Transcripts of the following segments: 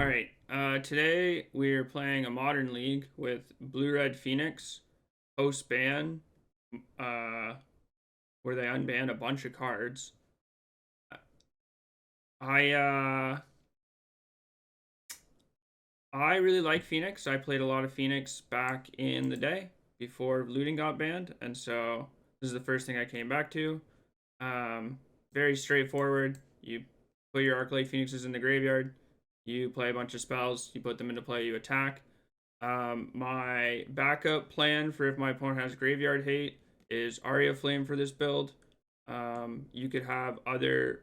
Alright, today we're playing a modern league with Blue-Red Phoenix, post-ban, uh, where they unbanned a bunch of cards. I, uh, I really like Phoenix. I played a lot of Phoenix back in the day before Looting got banned, and so this is the first thing I came back to. Very straightforward. You put your Arclight Phoenixes in the graveyard, you play a bunch of spells, you put them into play, you attack. My backup plan for if my opponent has graveyard hate is Aria Flame for this build. You could have other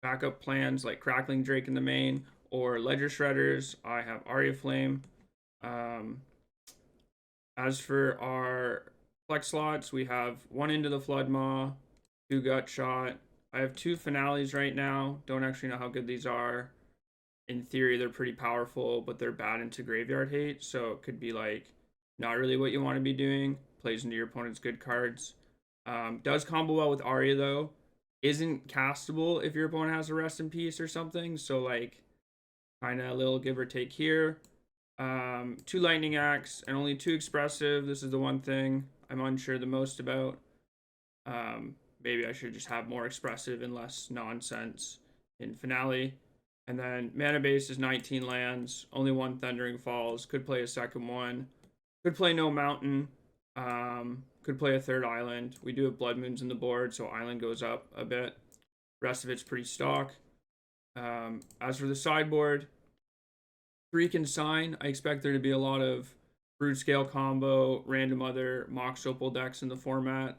backup plans like Crackling Drake in the main or Ledger Shredders. I have Aria Flame. Um, as for our flex slots, we have one Into the Flood Maw, two Gut Shot. I have two Finales right now. Don't actually know how good these are. In theory, they're pretty powerful, but they're bad into graveyard hate, so it could be like not really what you want to be doing. Plays into your opponent's good cards. Does combo well with Arya though. Isn't castable if your opponent has a Rest in Peace or something. So like, kind of a little give or take here. Two Lightning Axe and only two Expressive. This is the one thing I'm unsure the most about. Maybe I should just have more Expressive and less nonsense in Finale. And then mana base is 19 lands, only one Thundering Falls. Could play a second one. Could play no mountain. Could play a third island. We do have Blood Moons in the board, so island goes up a bit. Rest of it's pretty stock. As for the sideboard, 3 Consign. I expect there to be a lot of Brood Scale combo, random other Mox Opal decks in the format.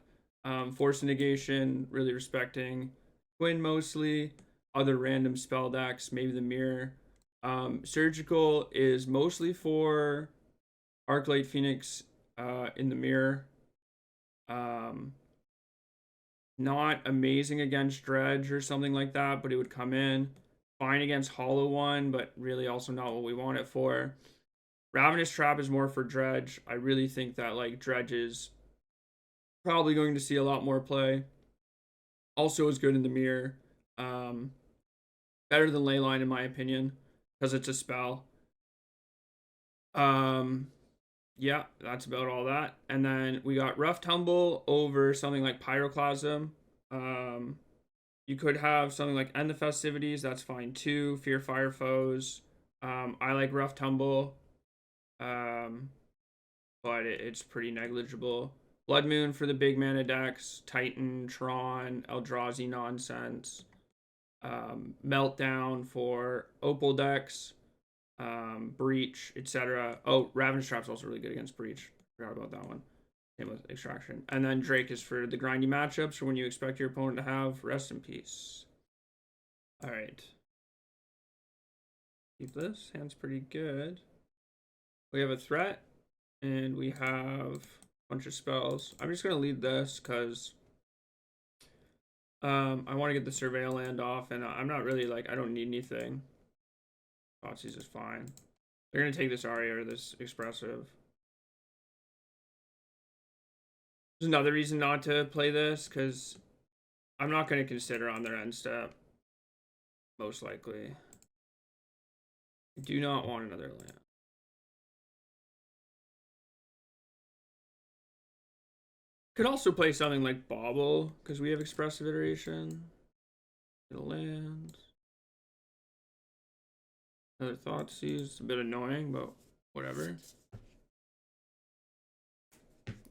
Force Negation, really respecting Twin mostly. Other random spell decks, maybe the Mirror. Surgical is mostly for Arclight Phoenix in the Mirror. Not amazing against Dredge or something like that, but it would come in. Fine against Hollow One, but really also not what we want it for. Ravenous Trap is more for Dredge. I really think that like Dredge is probably going to see a lot more play. Also is good in the Mirror. Better than Leyline in my opinion, because it's a spell. Yeah, that's about all that. And then we got Rough Tumble over something like Pyroclasm. You could have something like End the Festivities, that's fine too. Fear Fire Foes. I like Rough Tumble. But it's pretty negligible. Blood Moon for the big mana decks, Titan, Tron, Eldrazi nonsense. Meltdown for Opal decks, Breach, etc. Oh, Ravenous Trap's also really good against Breach. Forgot about that one. Same with Extraction. And then Drake is for the grindy matchups for when you expect your opponent to have Rest in Peace. Alright. Keep this. Hand's pretty good. We have a threat, and we have a bunch of spells. I'm just going to lead this because I want to get the Surveil land off, and I'm not really like, I don't need anything. Thoughtseize is fine. They're going to take this Aria or this Expressive. There's another reason not to play this, because I'm not going to consider on their end step. Most likely. I do not want another land. Could also play something like Bauble, because we have Expressive Iteration. Get a land. Another Thoughtseize. A bit annoying, but whatever.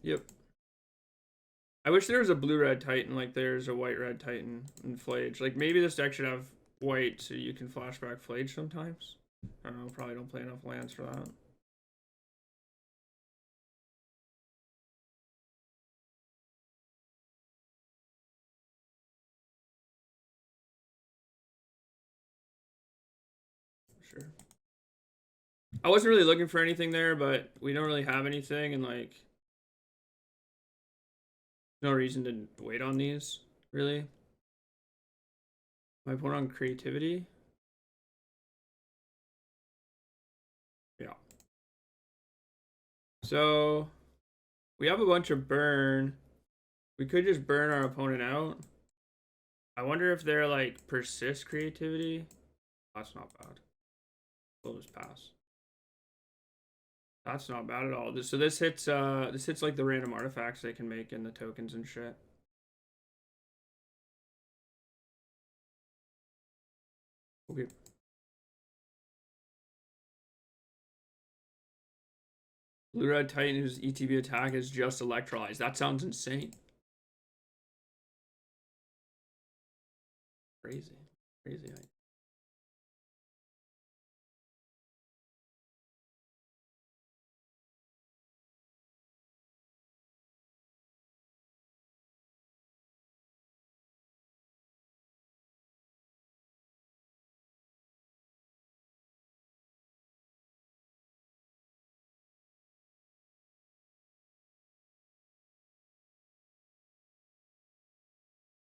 Yep. I wish there was a blue-red Titan like there's a white-red Titan in Flage. Like, maybe this deck should have white so you can flashback Flage sometimes. I don't know, probably don't play enough lands for that. Sure. I wasn't really looking for anything there, but we don't really have anything, and like, no reason to wait on these, really. My point on creativity. Yeah. So we have a bunch of burn. We could just burn our opponent out. I wonder if they're like persist creativity. That's not bad. Close pass. That's not bad at all. So this hits like the random artifacts they can make in the tokens and shit. Okay. Blue Red Titan whose ETB attack is just electrolyzed. That sounds insane. Crazy. Crazy.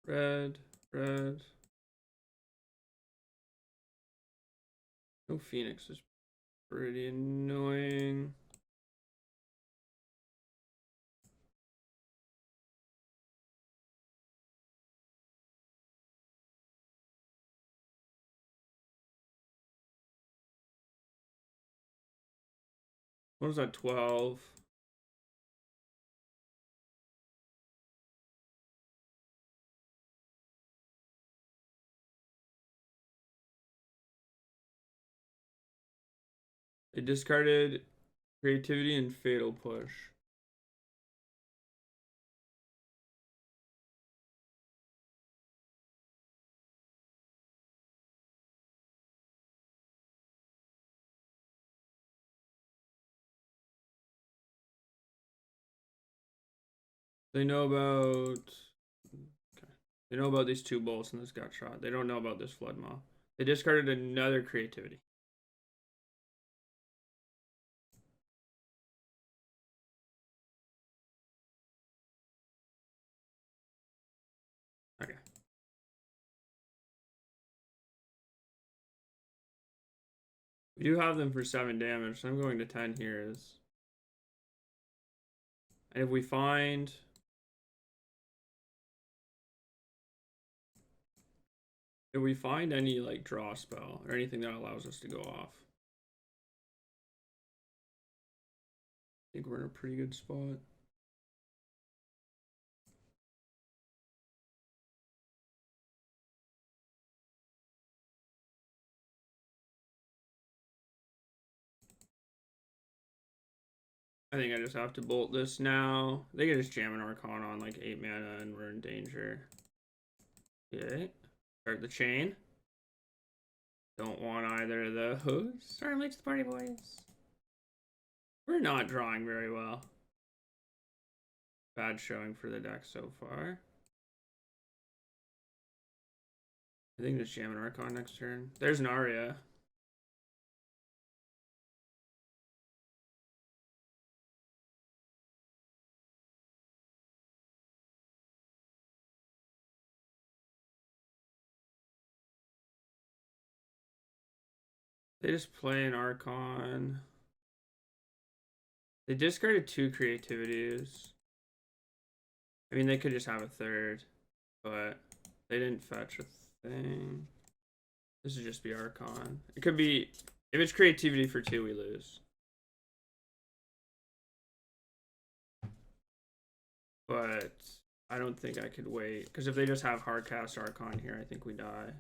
Red. No Phoenix is pretty annoying. What was that, 12? They discarded creativity and fatal push. They know about... Okay. They know about these 2 bolts and this got shot. They don't know about this flood maw. They discarded another creativity. Okay. We do have them for 7 damage, so I'm going to 10 here. And if we find... If we find any, like, draw spell or anything that allows us to go off, I think we're in a pretty good spot. I think I just have to bolt this now. They can just jam an Archon on like 8 mana and we're in danger. Okay. Start the chain. Don't want either of those. Storm Leech the party, boys. We're not drawing very well. Bad showing for the deck so far. I think just jam an Archon next turn. There's an Aria. They just play an Archon. They discarded 2 creativities. I mean, they could just have a third, but they didn't fetch a thing. This would just be Archon. It could be, if it's creativity for 2, we lose. But I don't think I could wait, because if they just have hardcast Archon here, I think we die.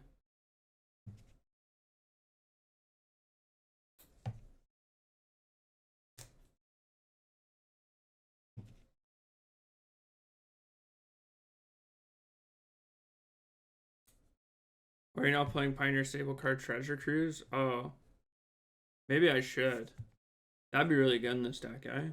Are you not playing Pioneer Stable card Treasure Cruise? Oh. Maybe I should. That'd be really good in this deck, eh?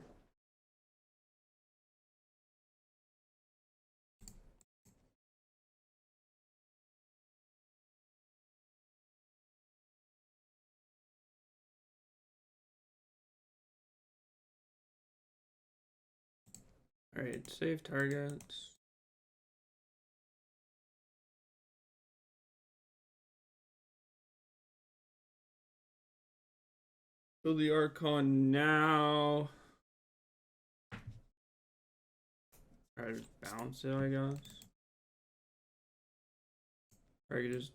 Alright, save targets. Build the Archon now. Try to just bounce it, I guess. Target is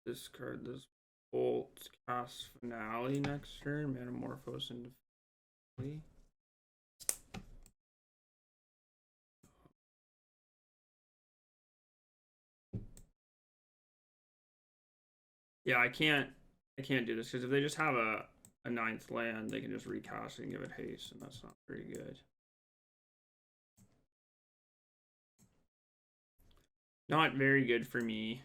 discard this Bolt, cast Finale next turn, Metamorphose into Finale. Yeah, I can't do this because if they just have a 9th land, they can just recast it and give it haste, and that's not very good. Not very good for me.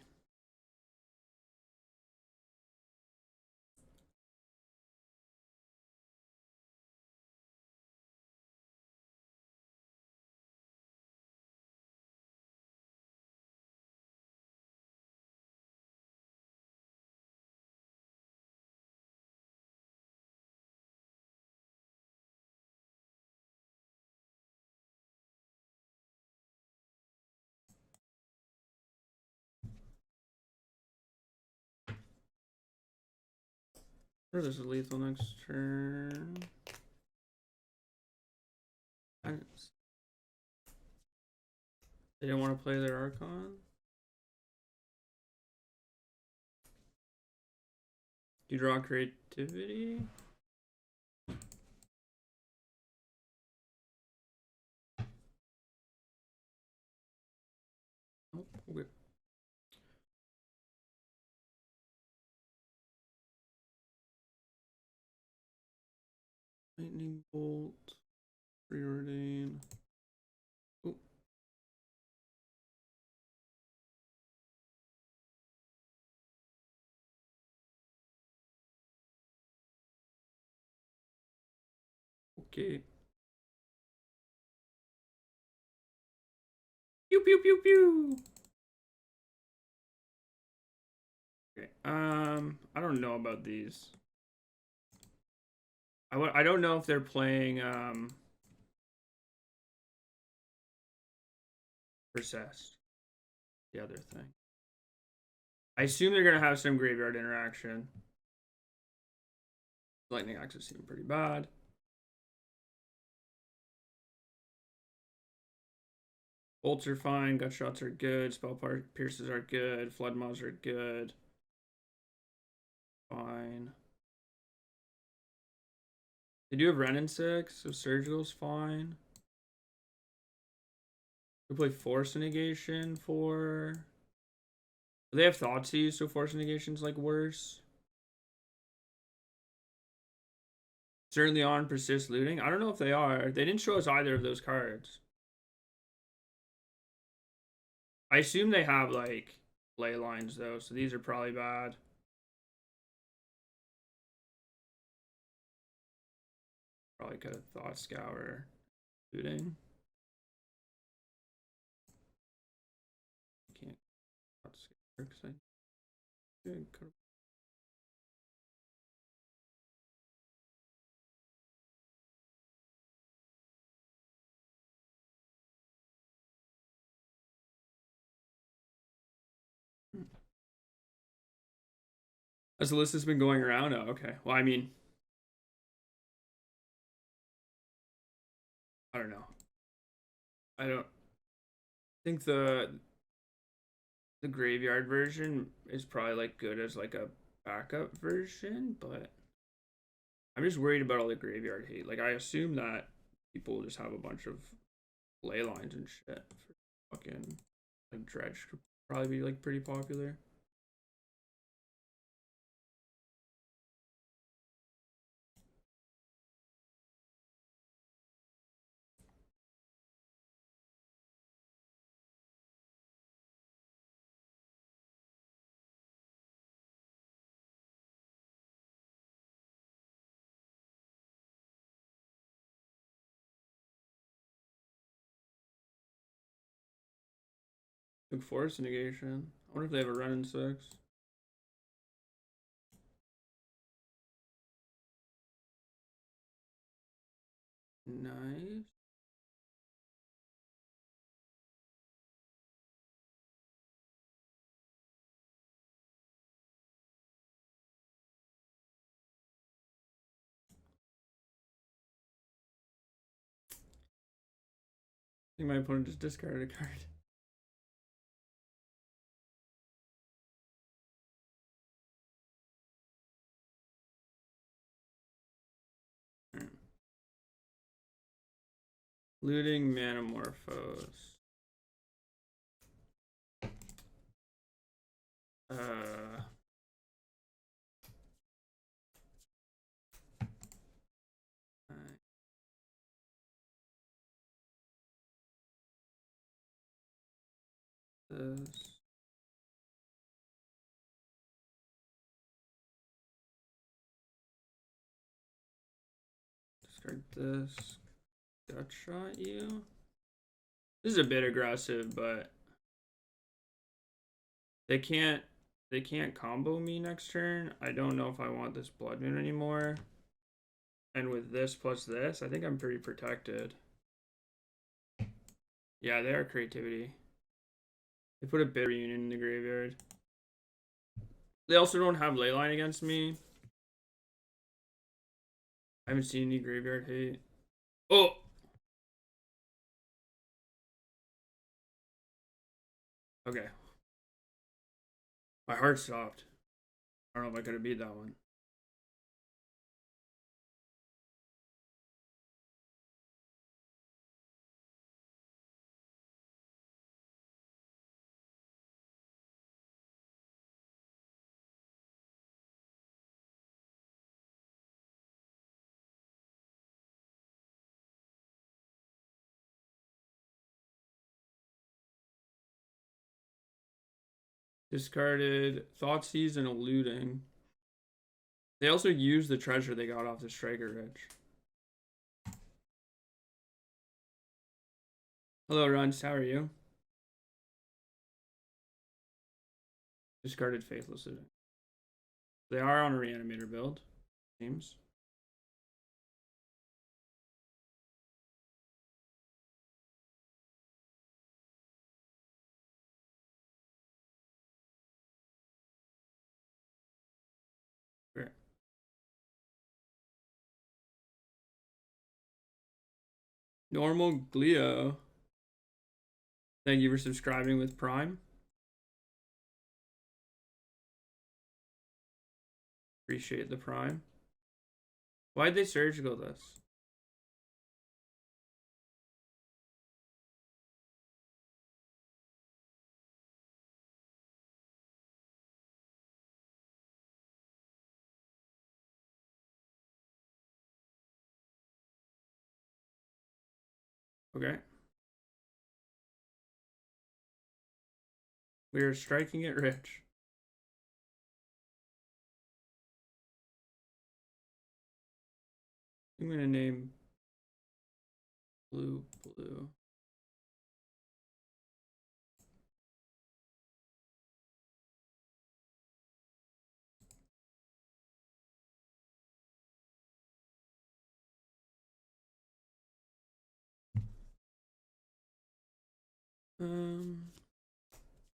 Sure, this is lethal next turn. They didn't want to play their Archon. Do you draw creativity? Oh, okay. Lightning Bolt, Preordain. Oh. Okay. Pew pew pew pew. Okay. I don't know about these. I don't know if they're playing Persist. The other thing. I assume they're gonna have some graveyard interaction. Lightning axes seem pretty bad. Bolts are fine, gut shots are good, spell pierces are good, flood mobs are good. Fine. They do have Ren and 6, so Surgical's fine. We play Force Negation for. They have Thoughtseize, so Force Negation's like worse. Certainly on Persist Looting. I don't know if they are. They didn't show us either of those cards. I assume they have like ley lines though, so these are probably bad. Probably could have Thought Scour Looting. Can't Thought Scour because I could. As the list has been going around, oh, okay. Well, I mean, I don't know. I don't think the graveyard version is probably like good as like a backup version, but I'm just worried about all the graveyard hate. Like I assume that people just have a bunch of ley lines and shit for fucking like dredge could probably be like pretty popular. Took Force Negation. I wonder if they have a run in 6. Nice. I think my opponent just discarded a card. Looting Manamorphose. This. Discard this. Gutshot you. This is a bit aggressive, but they can't combo me next turn. I don't know if I want this Blood Moon anymore. And with this plus this, I think I'm pretty protected. Yeah, they are creativity. They put a Bitter Union in the graveyard. They also don't have Leyline against me. I haven't seen any graveyard hate. Oh! Okay. My heart stopped. I don't know if I could have beat that one. Discarded Thoughtseize and a Looting. They also used the treasure they got off the Striker Rich. Hello, Runs. How are you? Discarded Faithless Looting. They are on a Reanimator build. Seems. Great. Normal Glio. Thank you for subscribing with Prime. Appreciate the Prime. Why'd they surgical this? Okay. We are striking it rich. I'm gonna name Blue.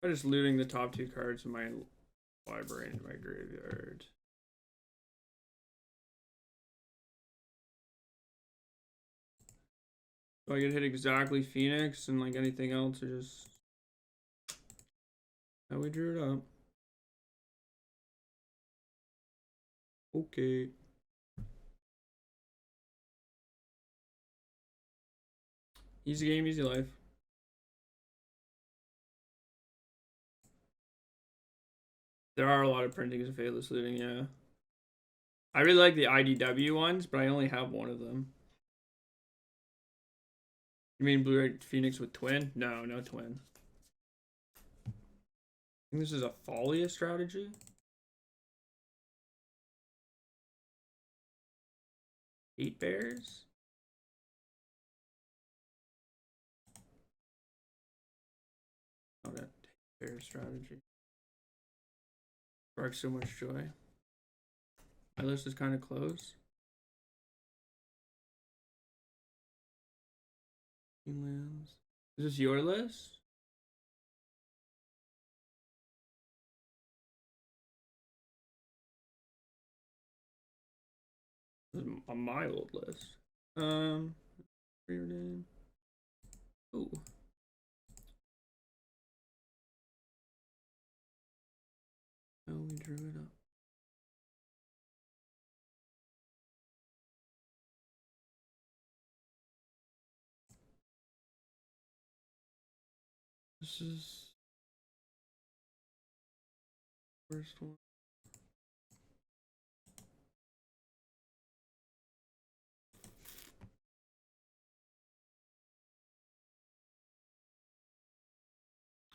I'm just looting the top two cards in my library into my graveyard. So I can hit exactly Phoenix and like anything else, or just how we drew it up. Okay. Easy game, easy life. There are a lot of printings of Faithless Looting, yeah. I really like the IDW ones, but I only have one of them. You mean Blue-Red Phoenix with Twin? No, no Twin. I think this is a Follia strategy. Eight Bears? Not a bear strategy. Sparks so much joy. My list is kind of close. Lands. Is this your list? This is on my old list. Reardon. Ooh. I only drew it up. This is first one.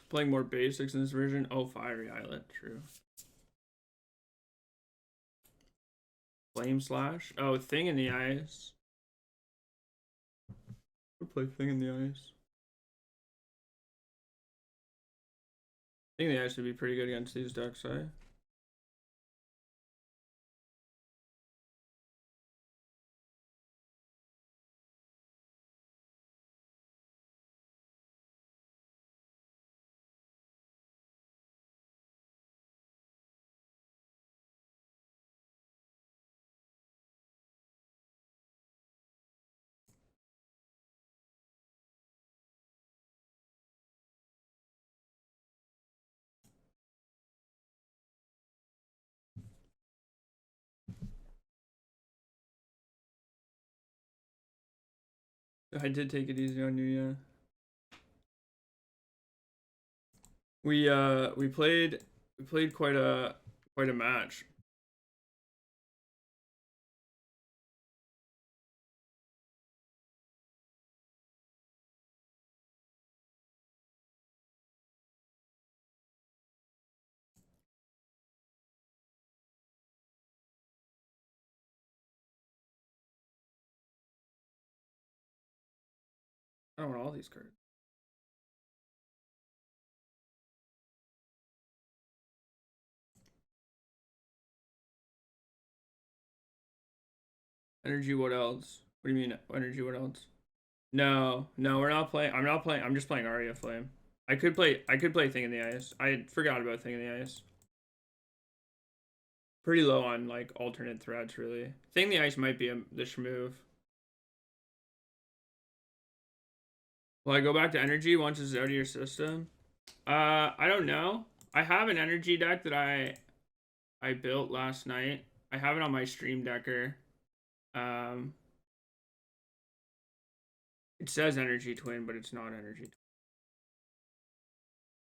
Playing more basics in this version. Oh, Fiery Islet, true. Flame Slash. Oh, Thing in the Ice. We'll play Thing in the Ice. Thing in the Ice would be pretty good against these decks, eh? I did take it easy on you, yeah. We played quite a match. I don't want all these cards. Energy, what else? What do you mean energy, what else? No, we're not playing. I'm not playing. I'm just playing Aria Flame. I could play Thing in the Ice. I forgot about Thing in the Ice. Pretty low on like alternate threats, really. Thing in the Ice might be the move. Will I go back to energy once it's out of your system? I don't know. I have an energy deck that I built last night. I have it on my stream decker. It says energy twin, but it's not energy twin.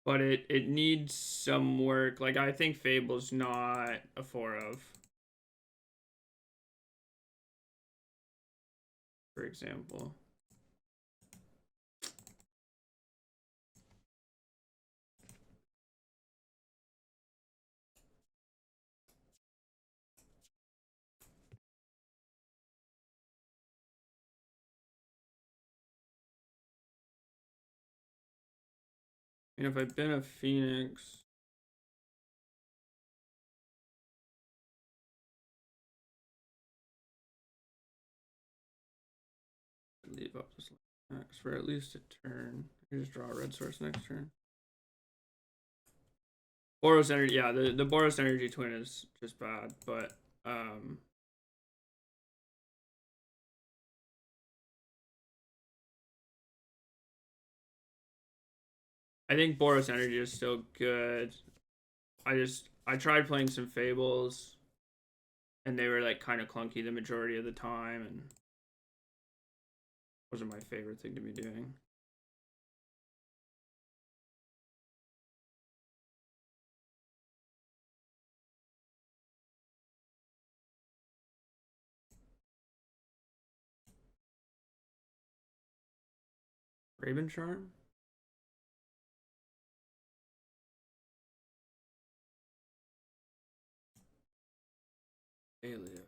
But it needs some work. Like I think Fable's not a 4 of. For example. And if I've been a Phoenix, leave up this max for at least a turn. I just draw a red source next turn. Boros energy, yeah, the Boros energy twin is just bad, but I think Boros energy is still good. I tried playing some Fables, and they were like kind of clunky the majority of the time, and wasn't my favorite thing to be doing. Raven Charm? Alien.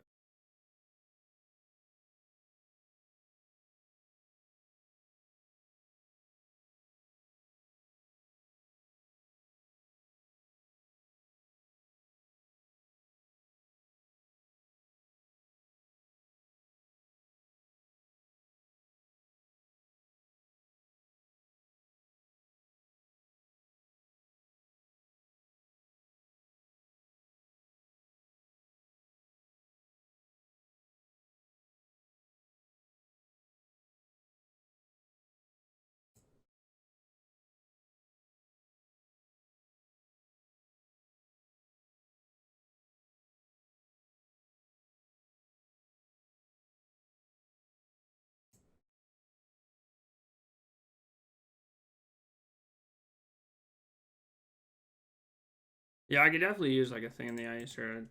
Yeah, I could definitely use like a thing in the ice or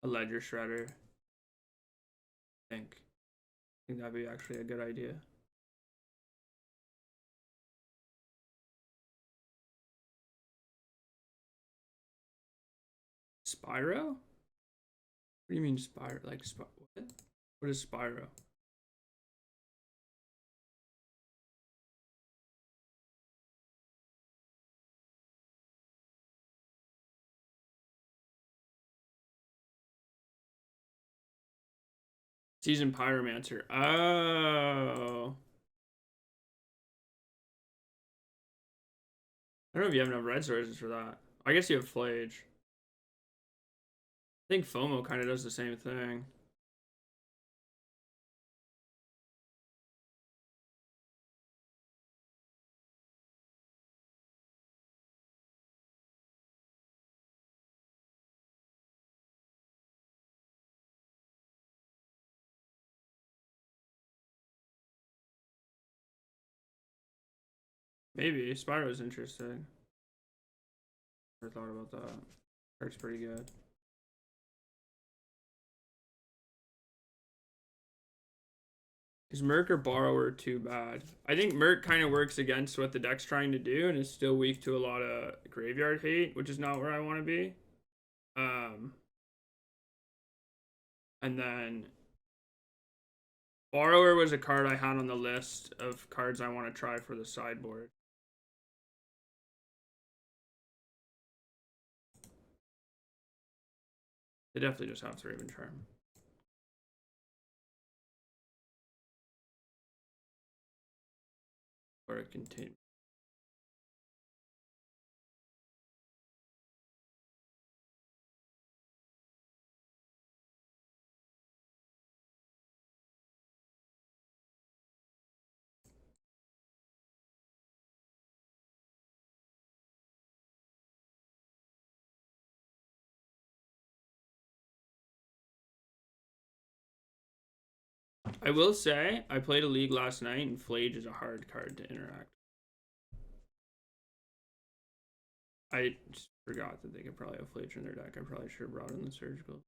a ledger shredder. I think that'd be actually a good idea. Spyro? What do you mean Spyro? Like what? What is Spyro? Seasoned Pyromancer. Oh. I don't know if you have enough red sources for that. I guess you have Flage. I think FOMO kind of does the same thing. Maybe. Spyro's interesting. Never thought about that. Card's pretty good. Is Merc or Borrower too bad? I think Merc kind of works against what the deck's trying to do and is still weak to a lot of graveyard hate, which is not where I want to be. And then Borrower was a card I had on the list of cards I want to try for the sideboard. They definitely just have Raven Charm. Or a contain. I will say, I played a league last night, and Flage is a hard card to interact. I just forgot that they could probably have Flage in their deck. I probably should have brought in the Surgical.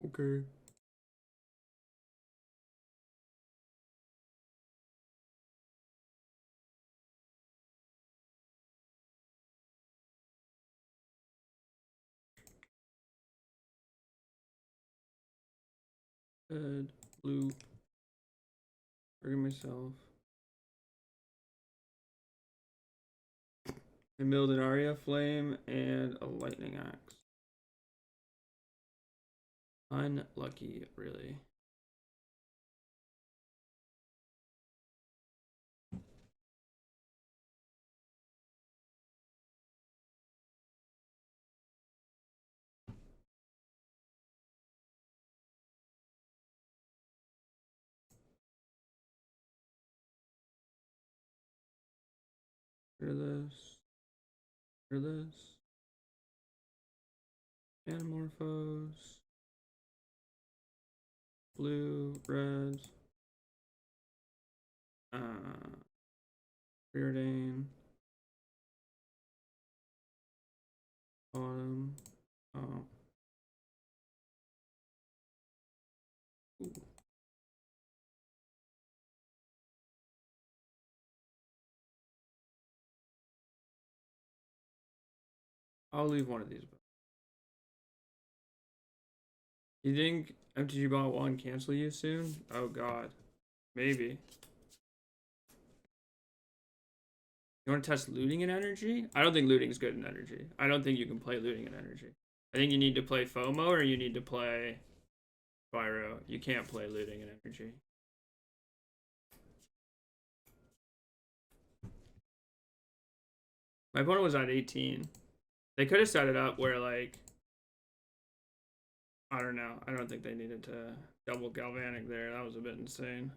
Okay. Red, blue. Bring myself. I milled an Aria Flame and a Lightning Axe. Unlucky, really. Hear this. Hear this. Anamorphose. Blue, red. Preordain. Autumn. Oh. Ooh. I'll leave one of these. You think MTG Bot 1 cancel you soon? Oh god. Maybe. You want to test looting in energy? I don't think looting is good in energy. I don't think you can play looting in energy. I think you need to play FOMO or you need to play Pyro. You can't play looting and energy. My opponent was at 18. They could have set it up where, like, I don't know. I don't think they needed to double Galvanic there. That was a bit insane.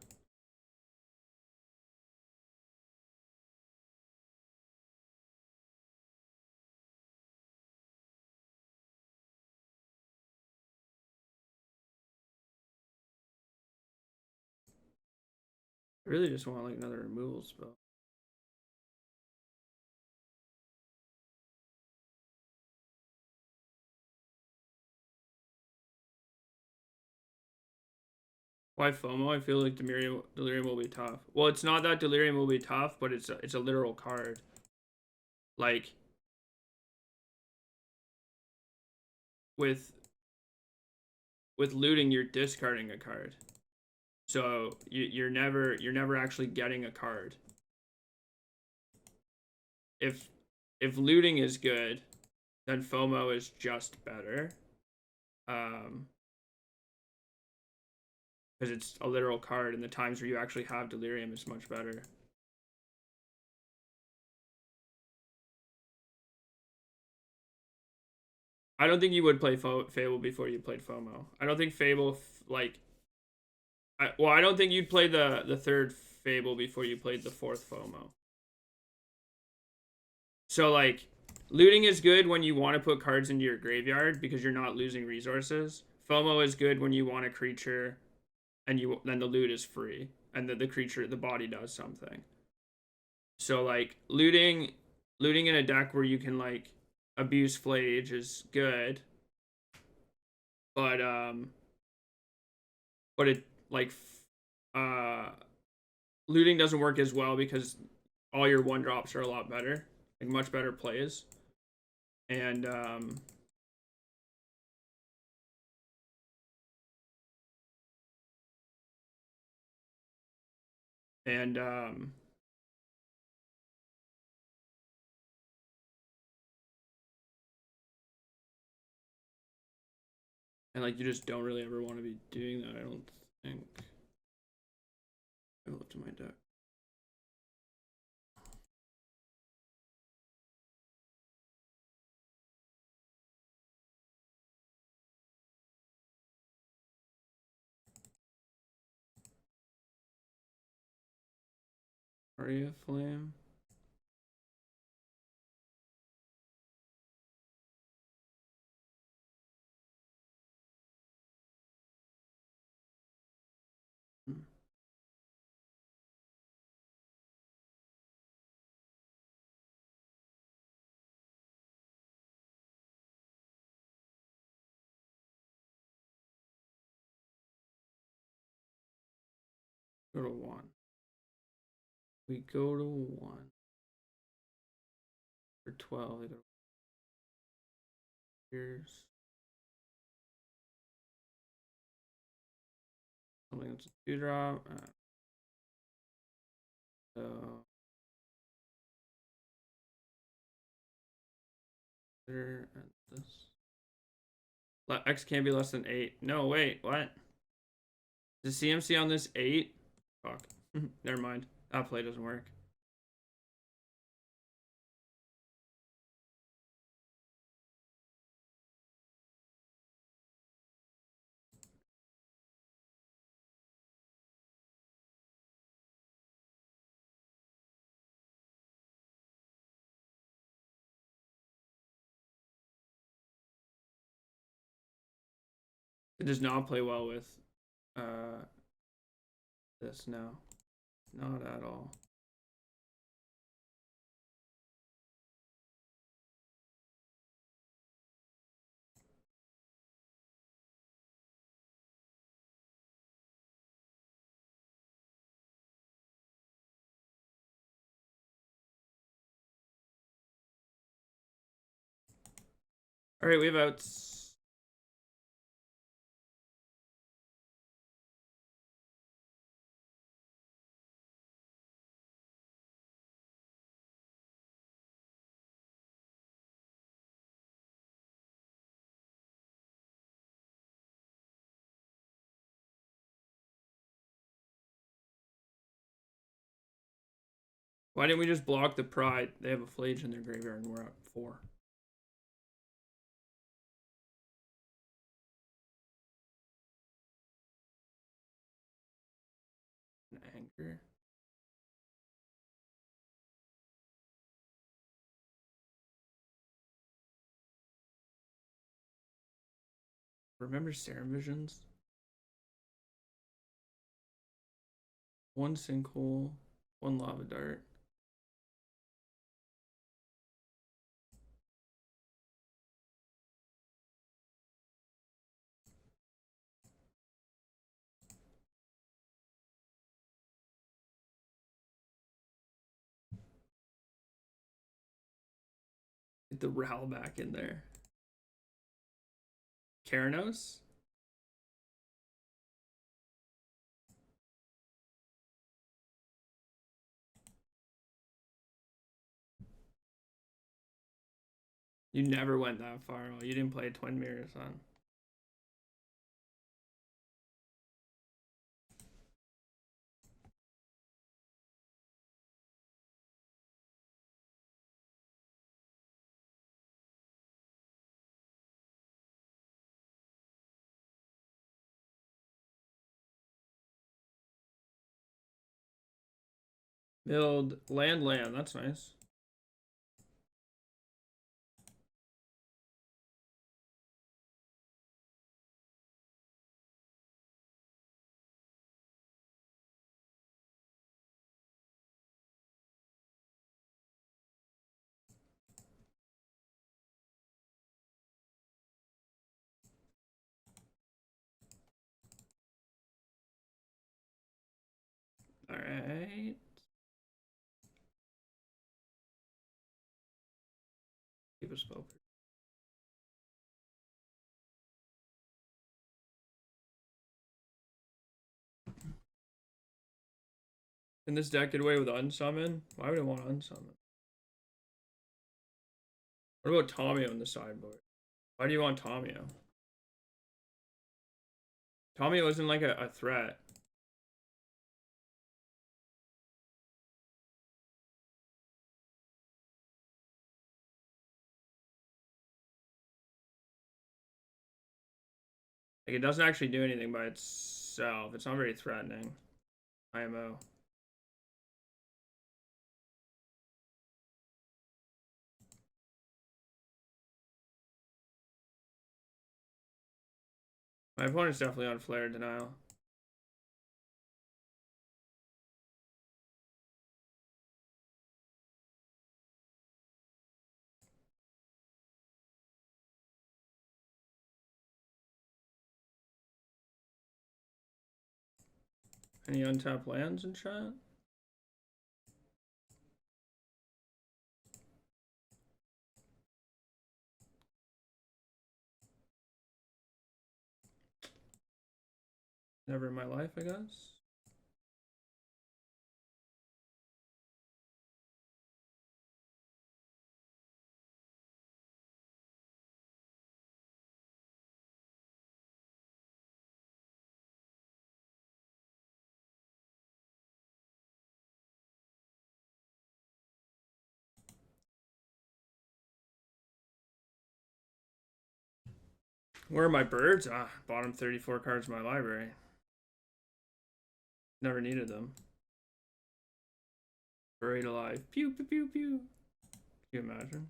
I really just want, like, another removal spell. Why FOMO? I feel like Delirium will be tough. Well, it's not that Delirium will be tough, but it's a literal card. Like, with looting, you're discarding a card, so you're never actually getting a card. If looting is good, then FOMO is just better. Because it's a literal card, and the times where you actually have Delirium is much better. I don't think you would play Fable before you played FOMO. I don't think Fable, like... I don't think you'd play the third Fable before you played the fourth FOMO. So, like, looting is good when you want to put cards into your graveyard because you're not losing resources. FOMO is good when you want a creature and then the loot is free and the creature, the body does something. So, like, looting in a deck where you can, like, abuse Flage is good. But it, like, looting doesn't work as well because all your 1-drops are a lot better. Like, much better plays. And like, you just don't really ever want to be doing that, I don't think. I looked at my deck. Aria Flame. Go to 1. We go to 1. For 12, they go here's something that's a 2-drop. So and this. X can't be less than 8. No, wait, what? The CMC on this 8? Fuck. Never mind. That play doesn't work. It does not play well with this now. Not at all. All right, we have outs. Why didn't we just block the Pride? They have a Flage in their graveyard and we're at 4. An Anchor. Remember Serum Visions? 1 Sinkhole, 1 Lava Dart. Get the Ral back in there. Keranos? You never went that far. You didn't play Twin Mirrors on. Build land. That's nice. All right. Keep a spell. Can this deck get away with unsummon? Why would it want unsummon? What about Tomio in the sideboard? Why do you want Tomio? Tomio isn't like a threat. Like, it doesn't actually do anything by itself. It's not very threatening. IMO. My opponent's definitely on flare denial. Any untapped lands in chat? Never in my life, I guess. Where are my birds? Ah, bottom 34 cards in my library. Never needed them. Buried alive. Pew, pew, pew, pew. Can you imagine?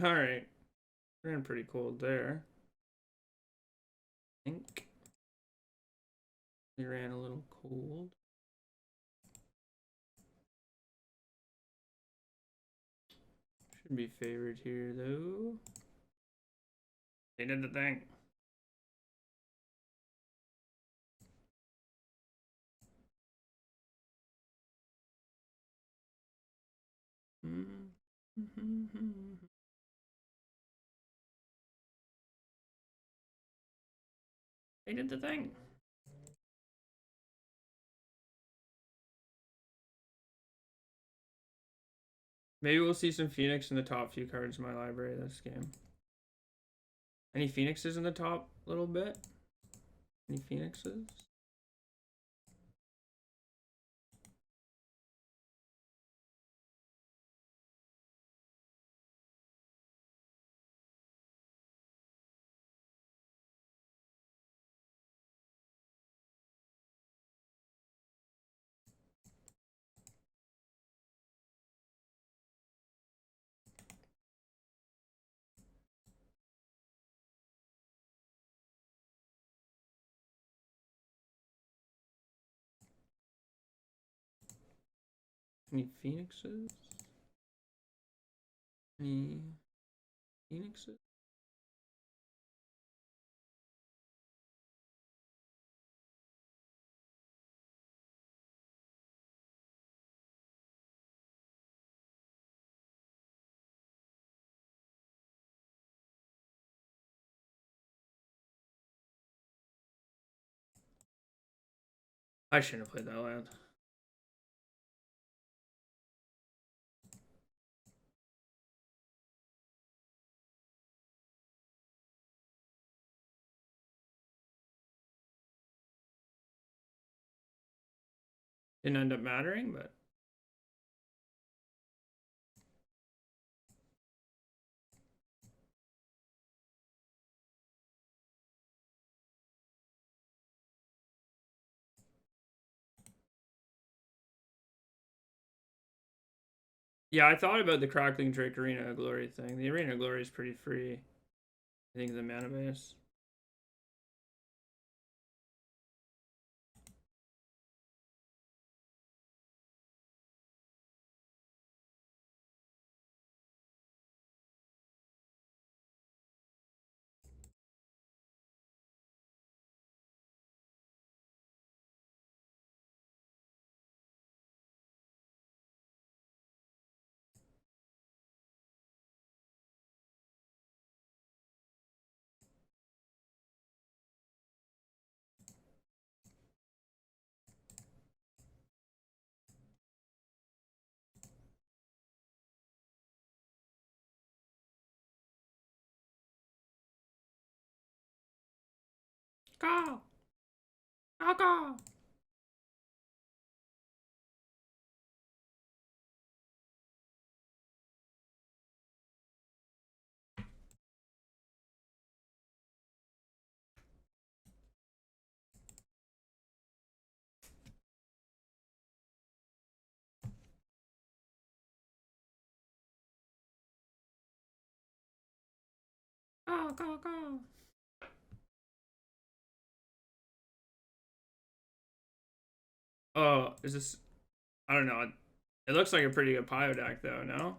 Alright. Ran pretty cold there. I think we ran a little cold. Should be favored here though. They did the thing. They did the thing. Maybe we'll see some Phoenix in the top few cards in my library this game. Any Phoenixes in the top little bit? Any Phoenixes? Any Phoenixes? Any Phoenixes? I shouldn't have played that land. Didn't end up mattering, but yeah, I thought about the Crackling Drake Arena Glory thing. The Arena Glory is pretty free. I think the mana base. Go! Go, go! Go, go, go! Oh, is this... I don't know. It looks like a pretty good Pio deck, though, no?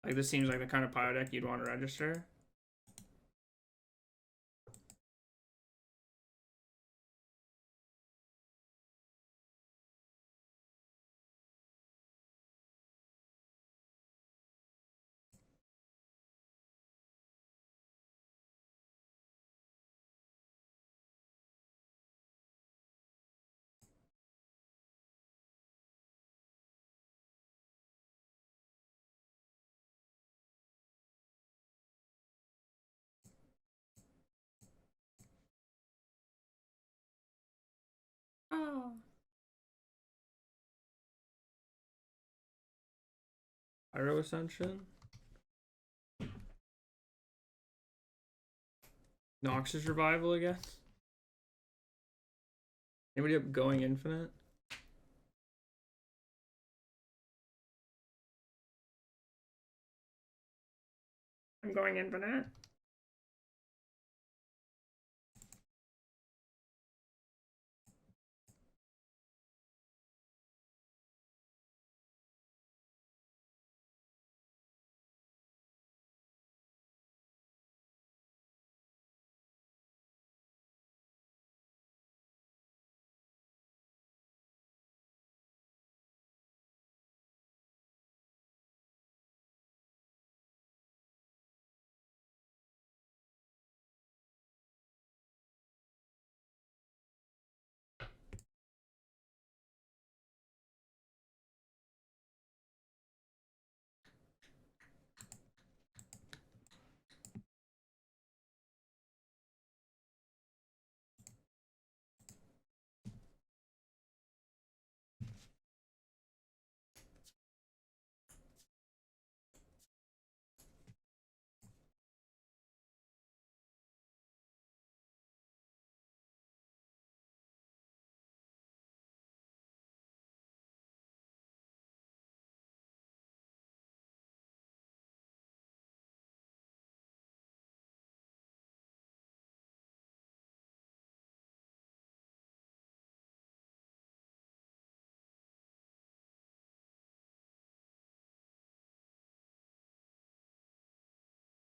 Like, this seems like the kind of Pio deck you'd want to register. Oh. Pyro Ascension. Noxus Revival again. Anybody up going infinite? I'm going infinite.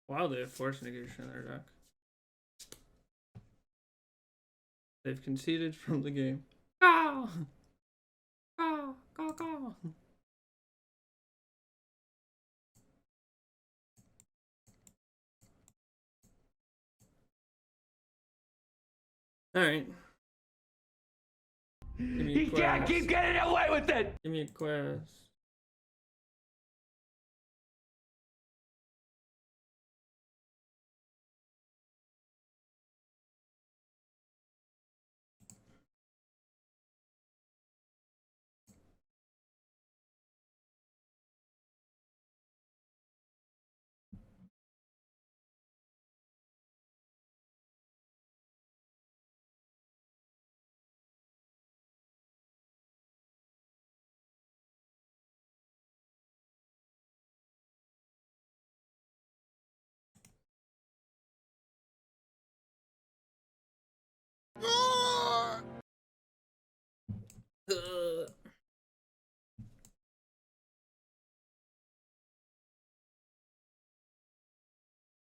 Wow, they have force negation in their deck. They've conceded from the game. Go! Go! Go! Go! Alright. He can't keep getting away with it! Give me a quest.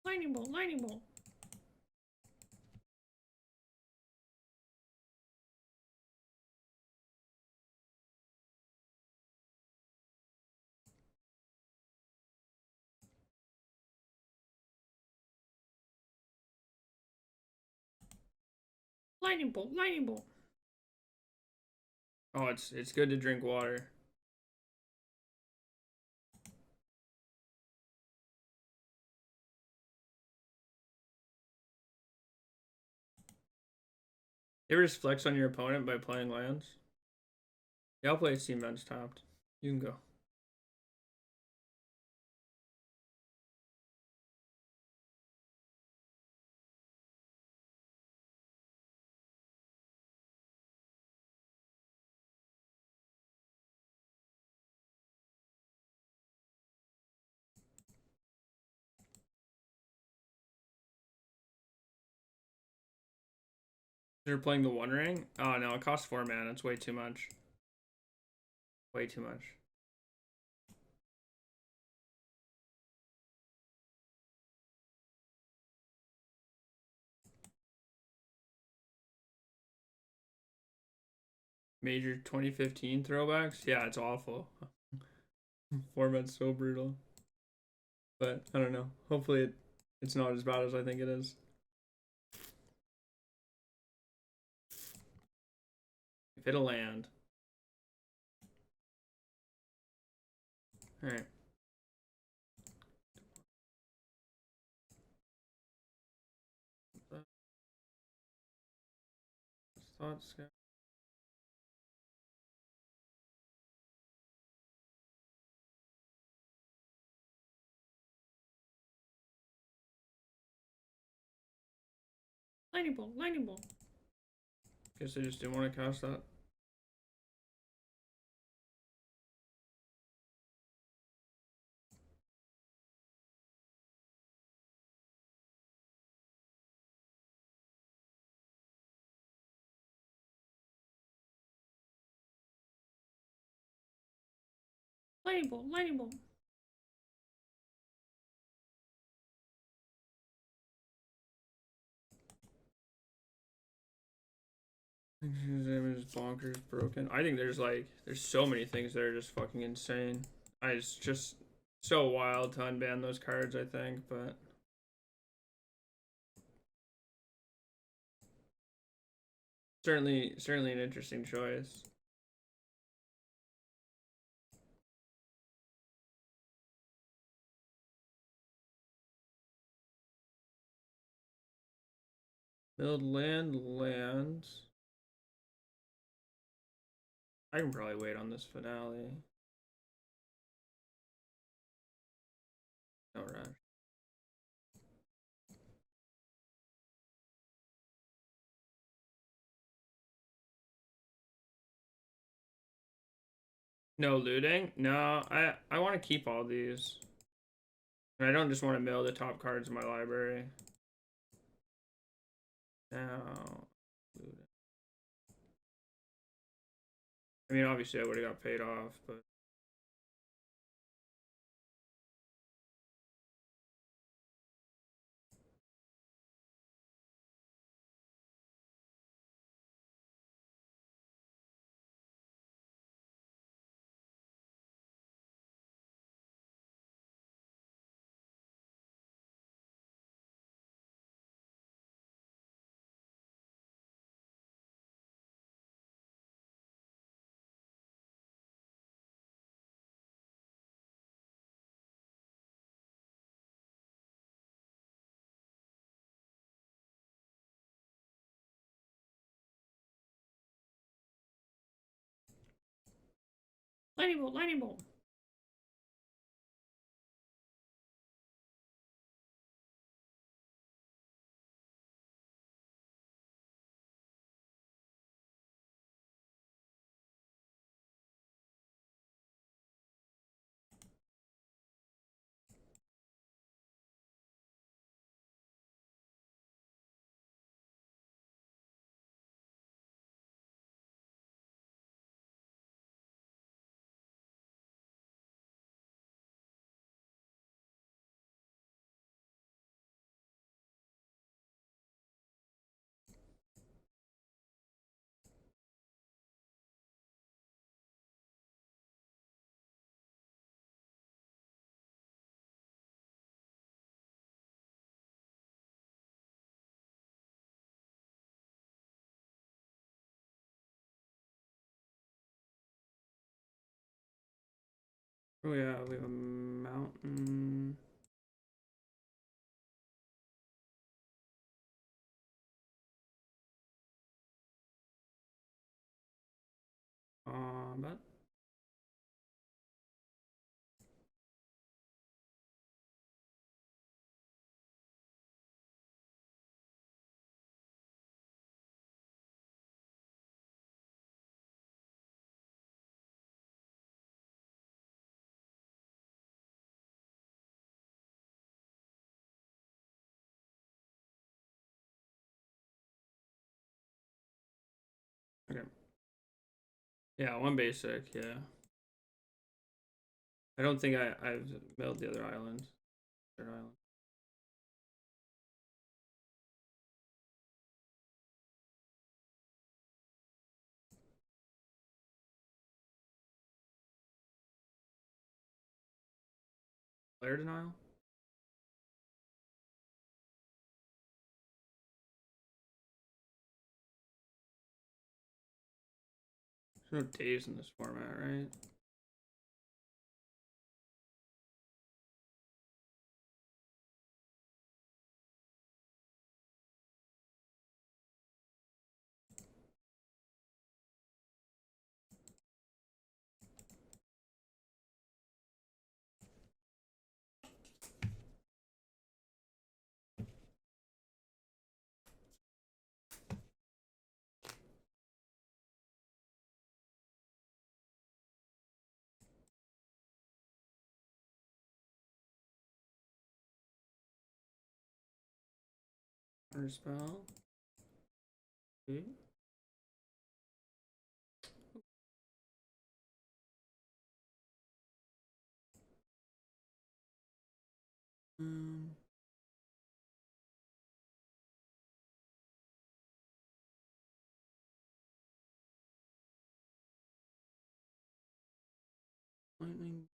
Lightning bolt, lightning bolt. Lightning bolt, lightning bolt. Oh, it's good to drink water. You ever just flex on your opponent by playing lands? Yeah, I'll play Steam Bench tapped. You can go. You're playing the One Ring? Oh no, it costs 4 mana. It's way too much. Way too much. Major 2015 throwbacks? Yeah, it's awful. Format's so brutal. But I don't know. Hopefully it's not as bad as I think it is. If it'll land. Alright. Thoughts. Lightning bolt, lightning bolt. Guess I just didn't want to cast that. Lightning bolt, lightning bolt. Is bonkers broken. I think there's so many things that are just fucking insane. It's just so wild to unban those cards, I think, but certainly an interesting choice. Build lands. I can probably wait on this finale. No rush. No looting? No, I want to keep all these. I don't just want to mill the top cards in my library. Now, looting. I mean, obviously I would have got paid off, but lightning bolt, lightning bolt. Oh yeah, we have a mountain. But okay. Yeah, one basic, yeah. I don't think I've milled the other island. Third island. Player denial? There's no days in this format, right? Or spell. Okay. Um, lightning.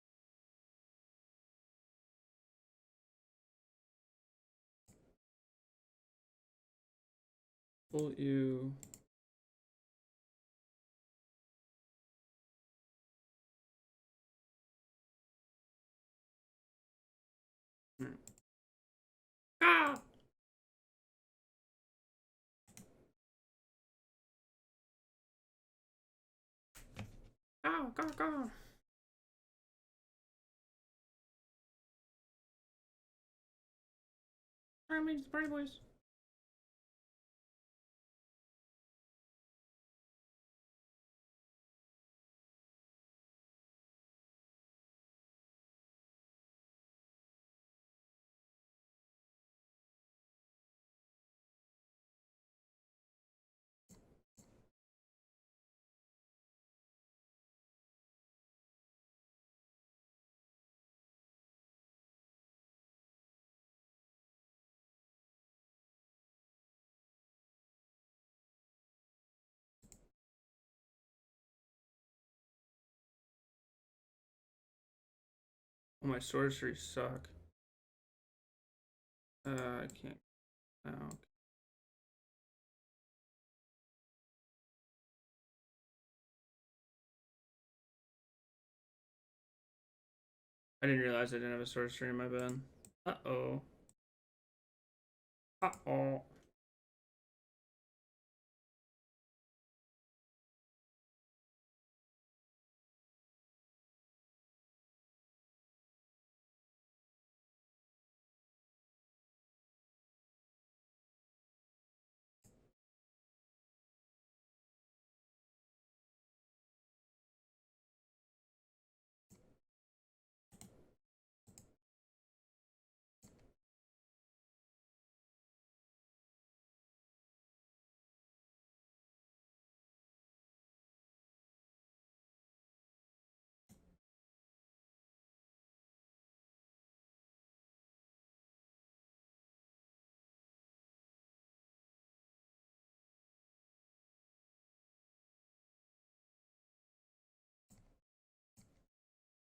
Pull you. Ah! Go, go, go. I mean, it's party boys. Oh, my sorceries suck. I can't. Oh. I didn't realize I didn't have a sorcery in my bed. Uh-oh. Uh-oh.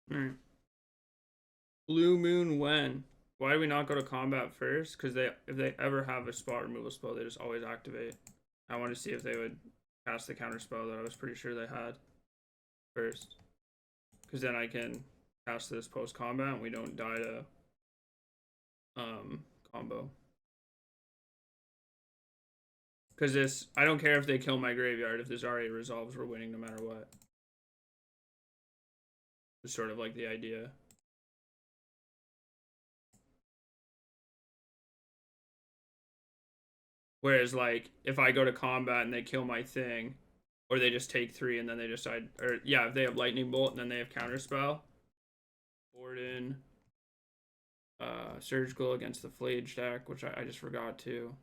Alright. Blue Moon when? Why do we not go to combat first? Because if they ever have a spot removal spell, they just always activate. I want to see if they would cast the counter spell that I was pretty sure they had first. Because then I can cast this post combat and we don't die to combo. Because this, I don't care if they kill my graveyard. If this already resolves, we're winning no matter what. It's sort of like the idea. Whereas, like, if I go to combat and they kill my thing, or they just take 3 and then they decide, or yeah, if they have lightning bolt and then they have counterspell, Borden, surgical against the Flage deck, which I just forgot to.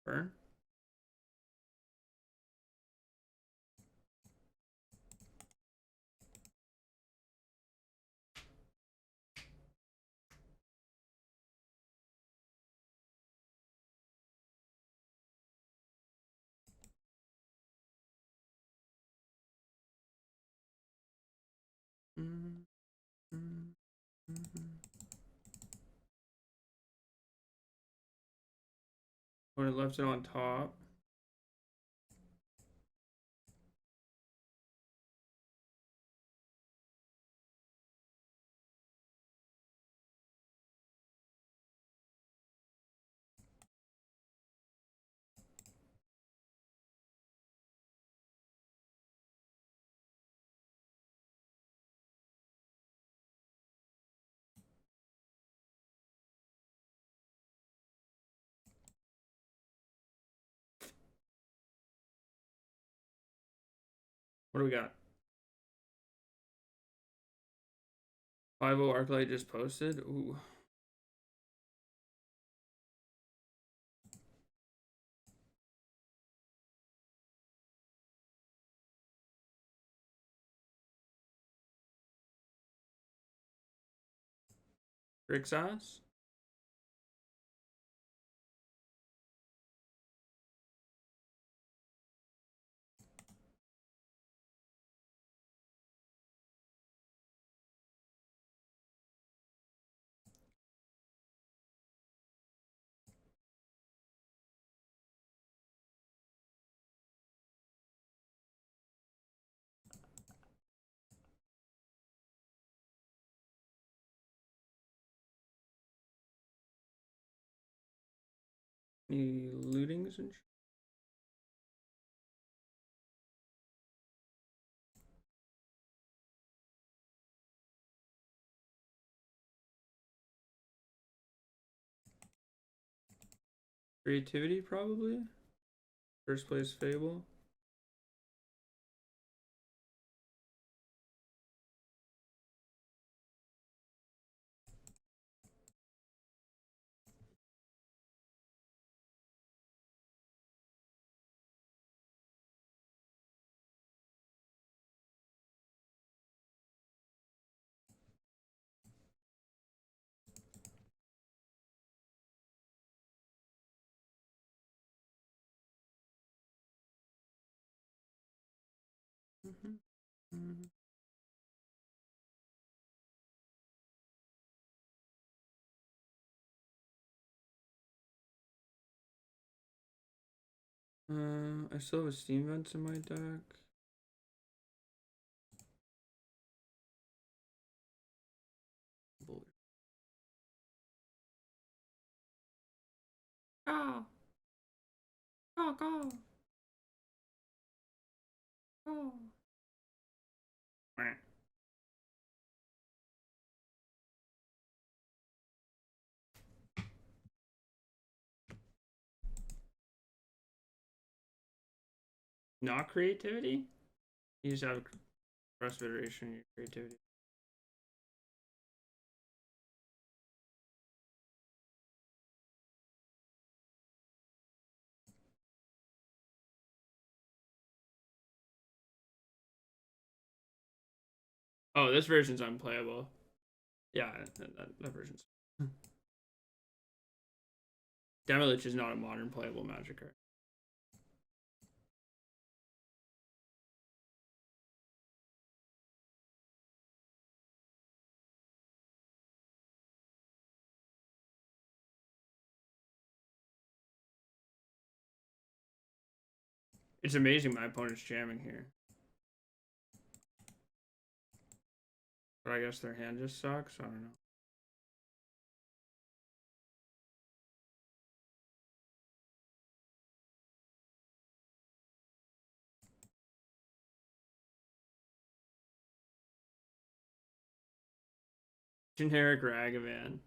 Burn. When it left it on top. What do we got? 5-0 Arclight just posted. Ooh. Grixis? Any lootings and creativity, probably. First place Fable. I still have a Steam Vents in my deck. Go! Go, go! Go! Not creativity? You just have cross iteration in your creativity. Oh, this version's unplayable. Yeah, that version's. Demilich is not a modern playable Magic card. It's amazing my opponent's jamming here. But I guess their hand just sucks. I don't know. Generic Ragavan.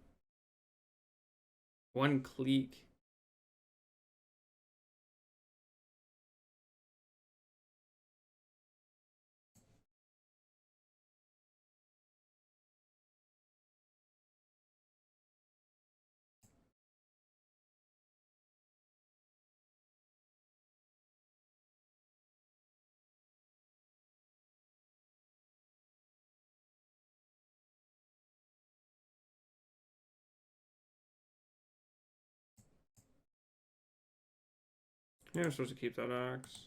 One clique. Yeah, I'm supposed to keep that axe.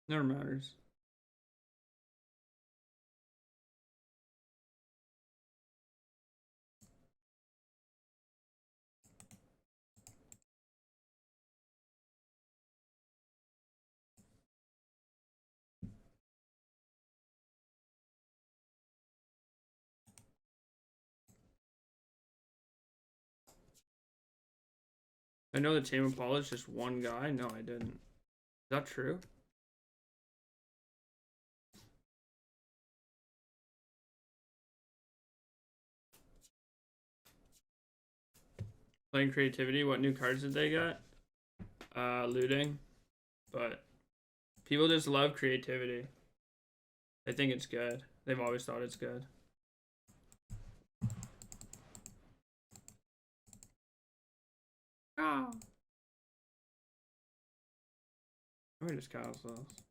Never matters. I know that Tame Impala is just one guy. No, I didn't. Is that true? playing creativity. What new cards did they get? Looting. But people just love creativity. They think it's good. They've always thought it's good. Oh. Let me just cancel this.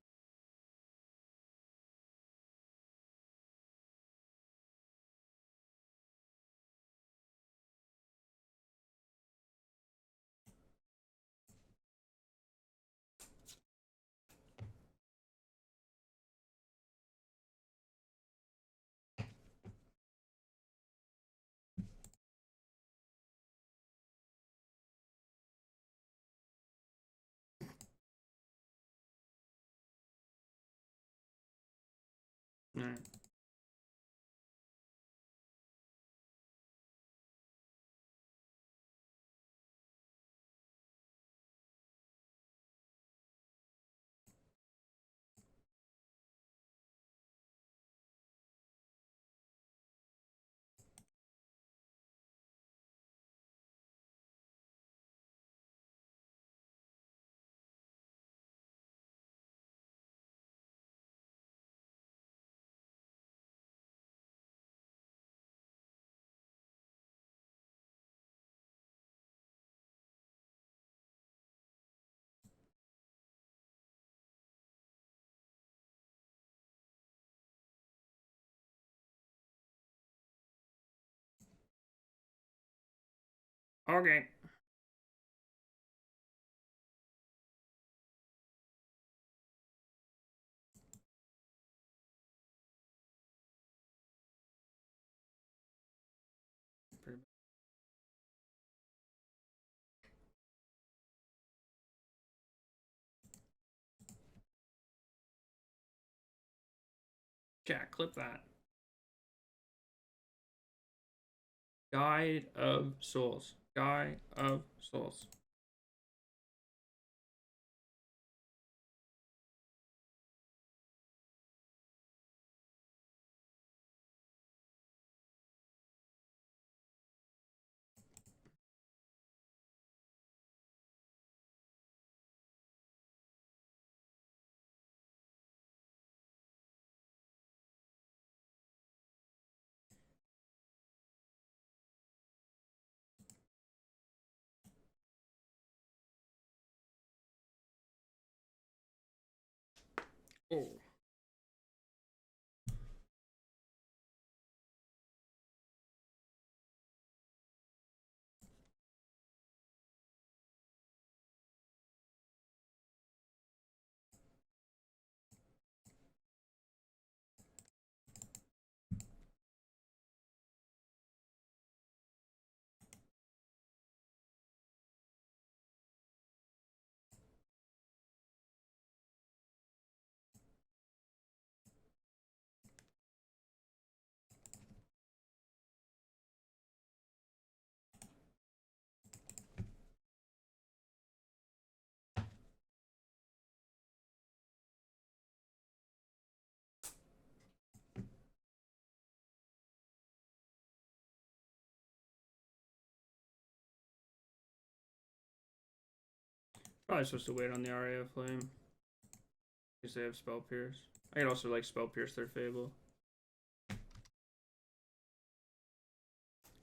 Alright. Okay. Jack, clip that. Guide of Souls. Guide of Souls. Oh. Probably supposed to wait on the RA of Flame. Because they have Spell Pierce. I could also like Spell Pierce their Fable. Do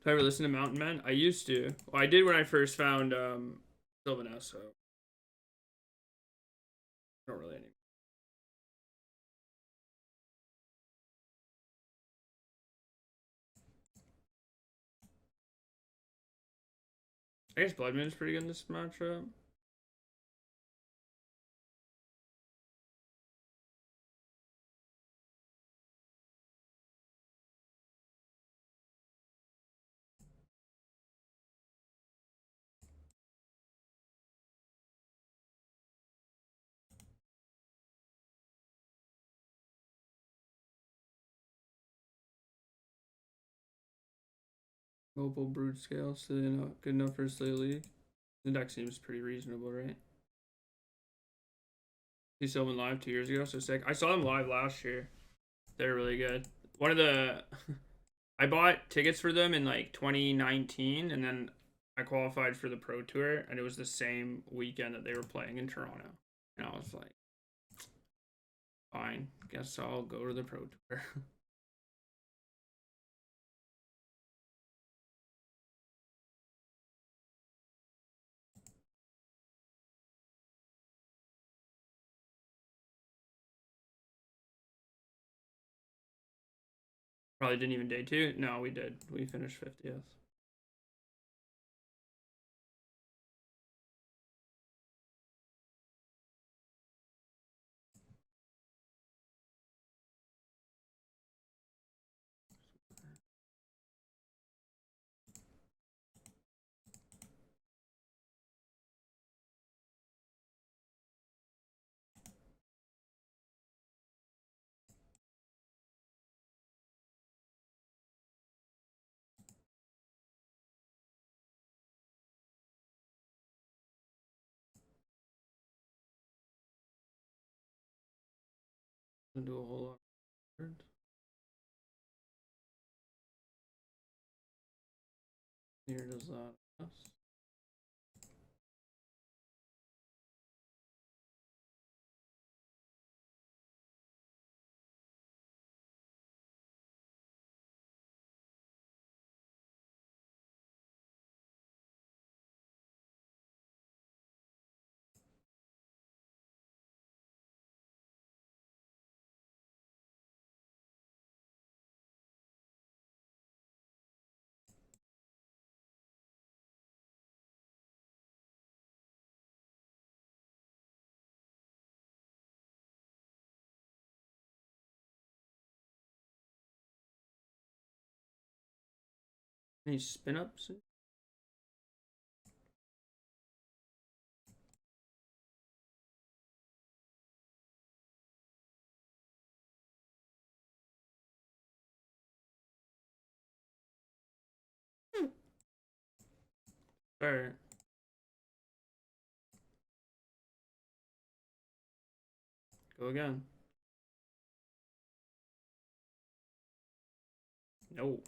I ever listen to Mountain Men? I used to. Well, I did when I first found Sylvanas, so I don't really anymore. I guess Blood Moon is pretty good in this matchup. Mobile Brood Scale, so not good enough for a Slay League. The deck seems pretty reasonable, right? He saw them live 2 years ago, so sick. I saw them live last year. They're really good. One of the I bought tickets for them in like 2019, and then I qualified for the Pro Tour, and it was the same weekend that they were playing in Toronto. And I was like, fine, guess I'll go to the Pro Tour. Probably didn't even day 2. No, we did. We finished 50th. Do a whole lot of cards. Here does that. Yes. Any spin ups? Alright. Go again. No.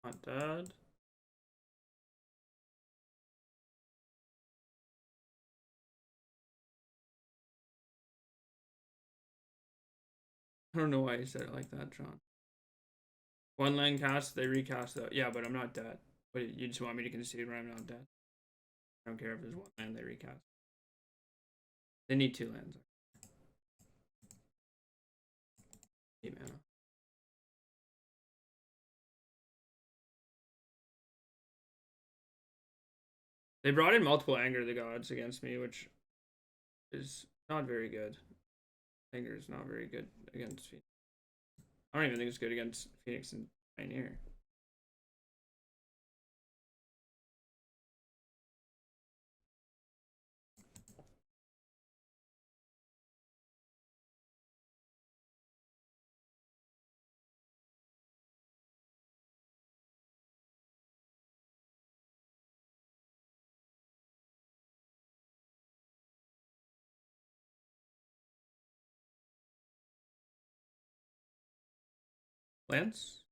Not dead. I don't know why you said it like that, John. One land cast, they recast that. Yeah, but I'm not dead. But you just want me to concede when I'm not dead? I don't care if there's one land they recast. They need 2 lands. 8 mana. They brought in multiple Anger of the Gods against me, which is not very good. Anger is not very good against Phoenix. I don't even think it's good against Phoenix and Pioneer. Lance?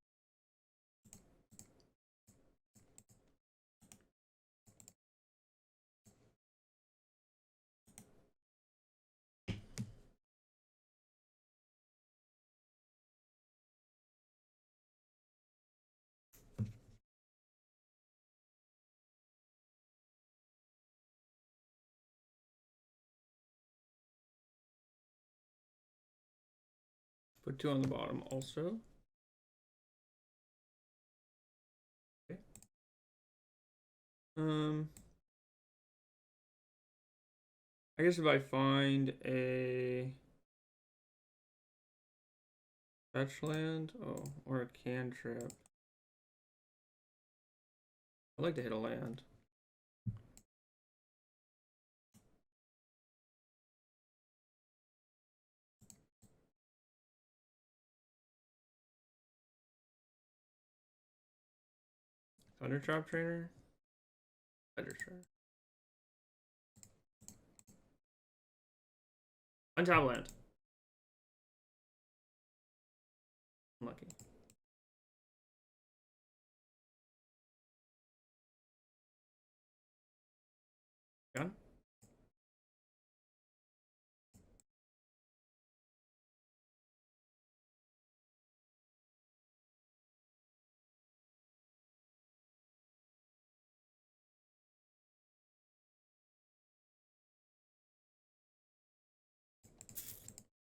Put 2 on the bottom also. Okay. I guess if I find a fetch land, or a cantrip, I'd like to hit a land. Thunder Trap Trainer? Thunder Trap. Untap land. Unlucky. Gun.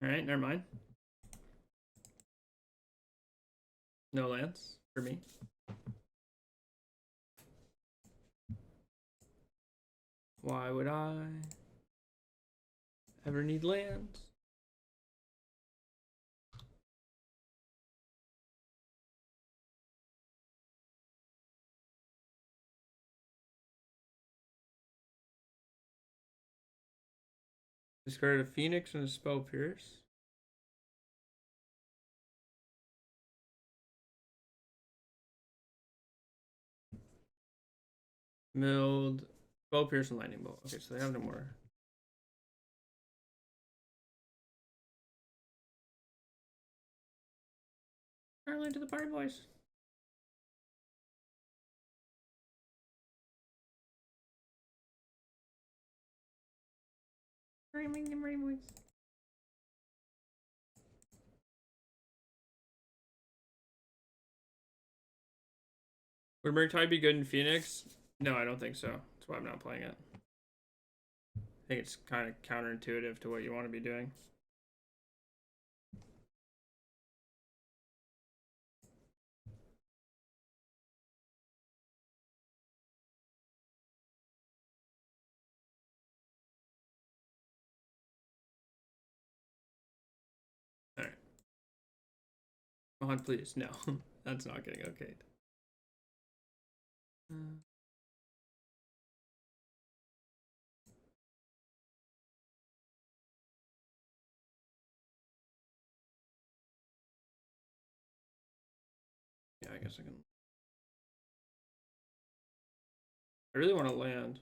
Alright, never mind. No lands for me. Why would I ever need lands? Discard a Phoenix and a Spell Pierce. Milled. Spell Pierce and Lightning Bolt. Okay, so they have no more. Early to the party, boys. Boys. Would Murktide be good in Phoenix? No, I don't think so. That's why I'm not playing it. I think it's kind of counterintuitive to what you want to be doing. Alright. Mod, please. No, that's not getting okayed. Yeah, I guess I can. I really want to land.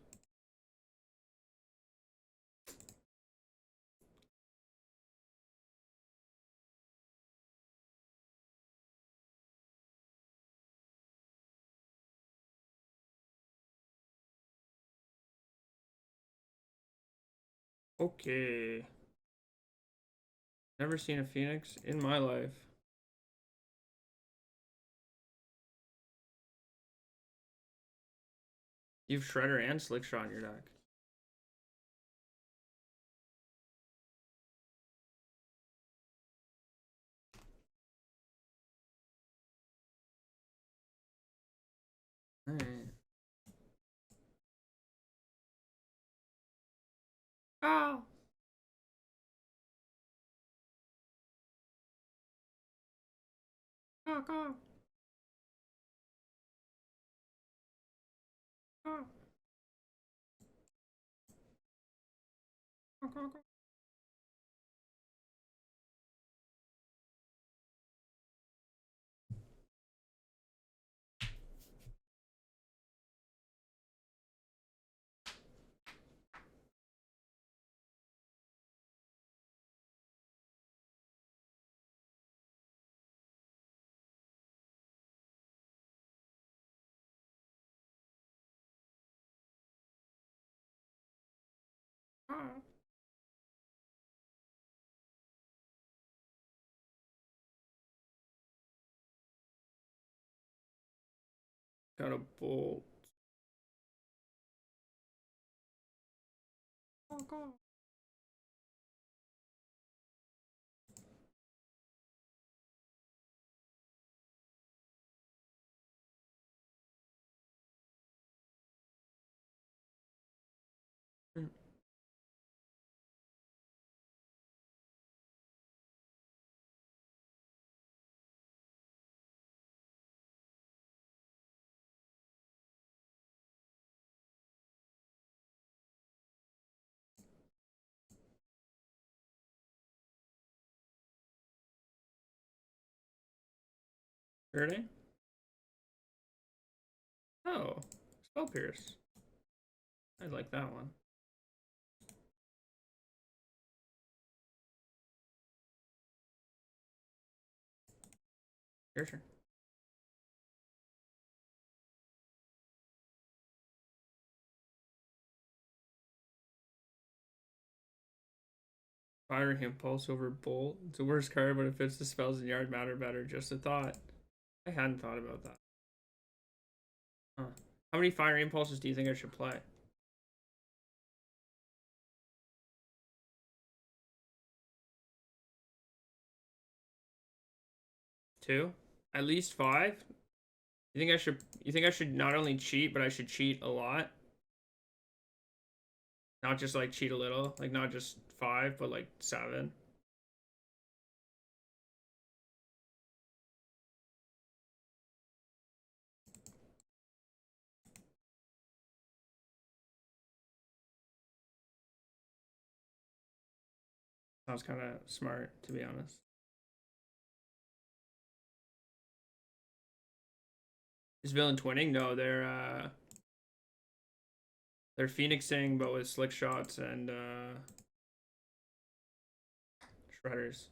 Okay. Never seen a Phoenix in my life. You've Shredder and Slickshot in your deck. Alright. Oh! Go, go! Go! Go, go, go! Oh. Got a bolt. Go, go! Ready? Oh, Spell Pierce. I like that one. Your turn. Fire Impulse over Bolt. It's the worst card, but it fits the spells in Yard Matter better. Just a thought. I hadn't thought about that. Huh. How many Fire Impulses do you think I should play? 2? At least 5? You think I should not only cheat, but I should cheat a lot? Not just like cheat a little, like not just 5, but like 7. Sounds kind of smart, to be honest. Is villain twinning? No, they're phoenixing, but with slick shots and shredders.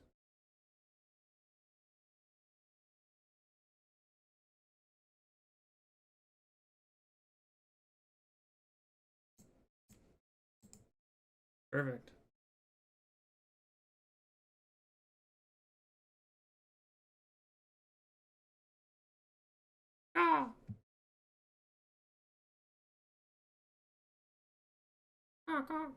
Perfect. Ah! Ah, ah.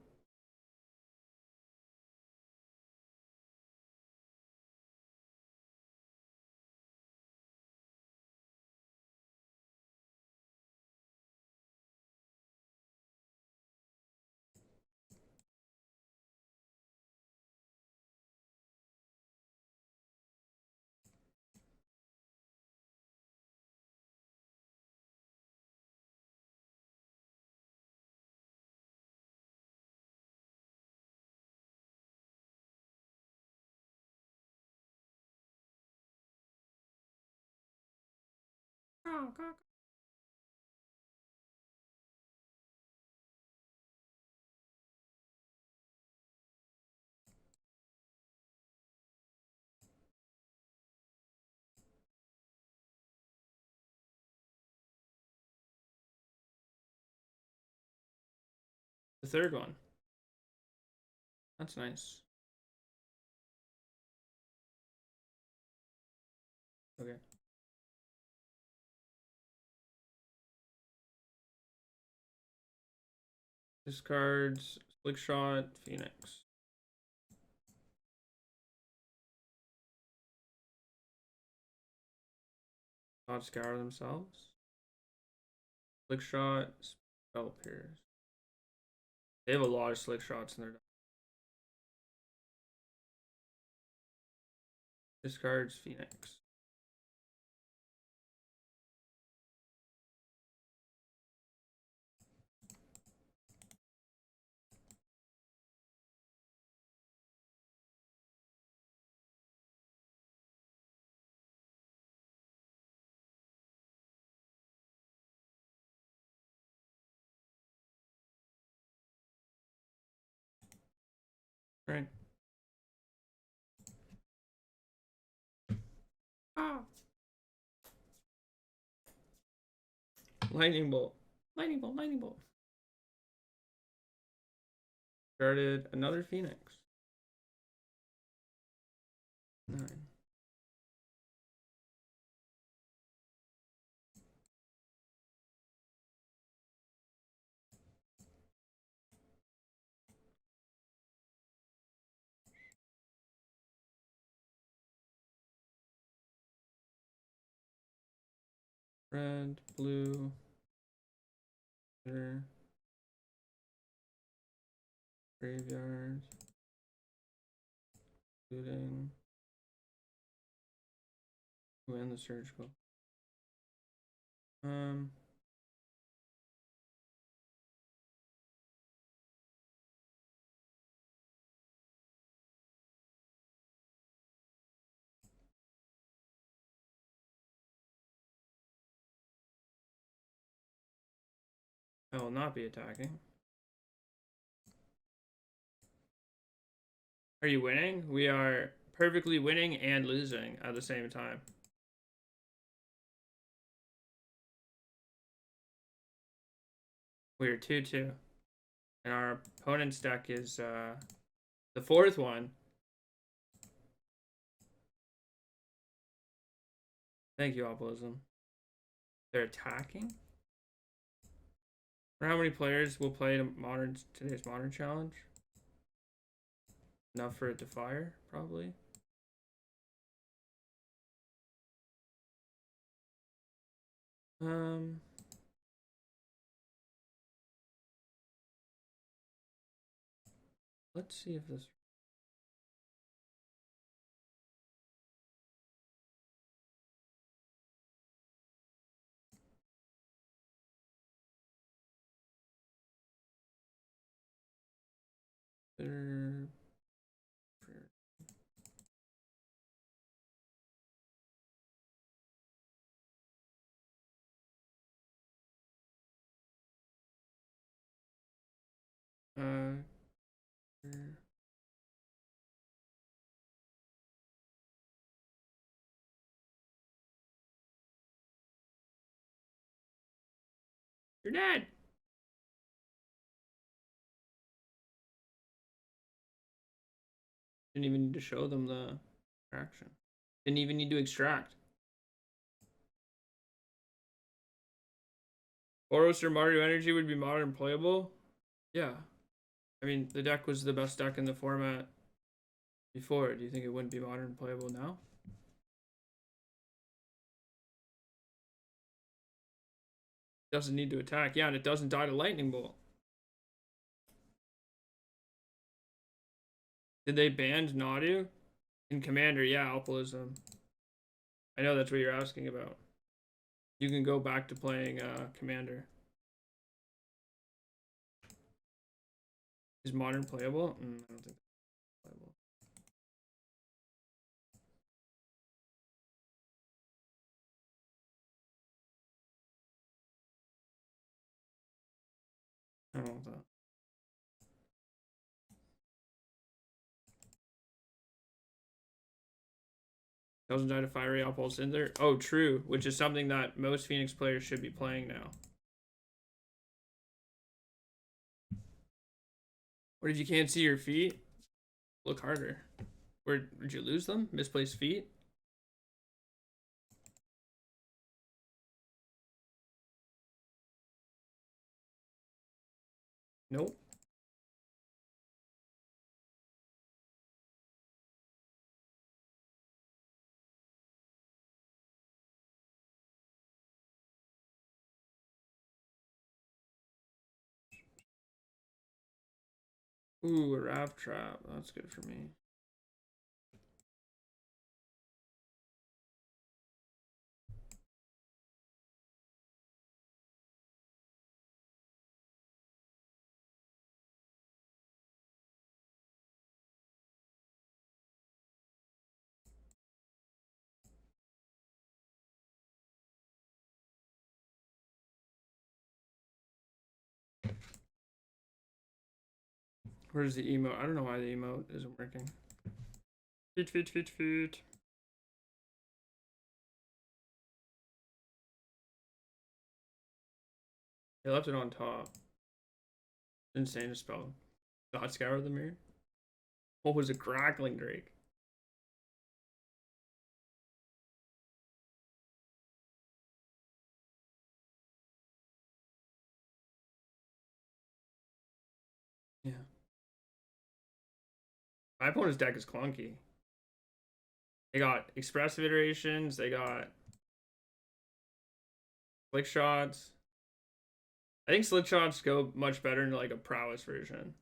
Ah, ah. The third one. That's nice. Okay. Discards, Slick Shot, Phoenix. God Scour themselves. Slick Shot, Spell Pierce. They have a lot of Slick Shots in their deck. Discards, Phoenix. Right. Ah! Lightning Bolt. Lightning Bolt, Lightning Bolt. Started another Phoenix. 9. Red, blue, glitter, graveyard, looting, and the surgical. I will not be attacking. Are you winning? We are perfectly winning and losing at the same time. We're 2-2. And our opponent's deck is the fourth one. Thank you, Optimism. They're attacking? I wonder how many players will play today's modern challenge? Enough for it to fire, probably. Let's see if this. Uh, you're dead. Didn't even need to show them the action. Didn't even need to extract. Boros or Mario Energy would be modern playable? Yeah. I mean, the deck was the best deck in the format before. Do you think it wouldn't be modern playable now? Doesn't need to attack. Yeah, and it doesn't die to lightning bolt. Did they ban Nadu? In Commander, yeah, Alpalism. I know that's what you're asking about. You can go back to playing Commander. Is modern playable? I don't think that's playable. I don't know what that. Doesn't die to fiery outpulse in there. Oh, true. Which is something that most Phoenix players should be playing now. What if you can't see your feet? Look harder. Where did you lose them? Misplaced feet? Nope. Ooh, a raft trap. That's good for me. Where's the emote? I don't know why the emote isn't working. Feet. They left it on top. Insane to spell. God scour the mirror. What was a crackling drake? Yeah. My opponent's deck is clunky. They got expressive iterations. They got slick shots. I think slick shots go much better into like a prowess version.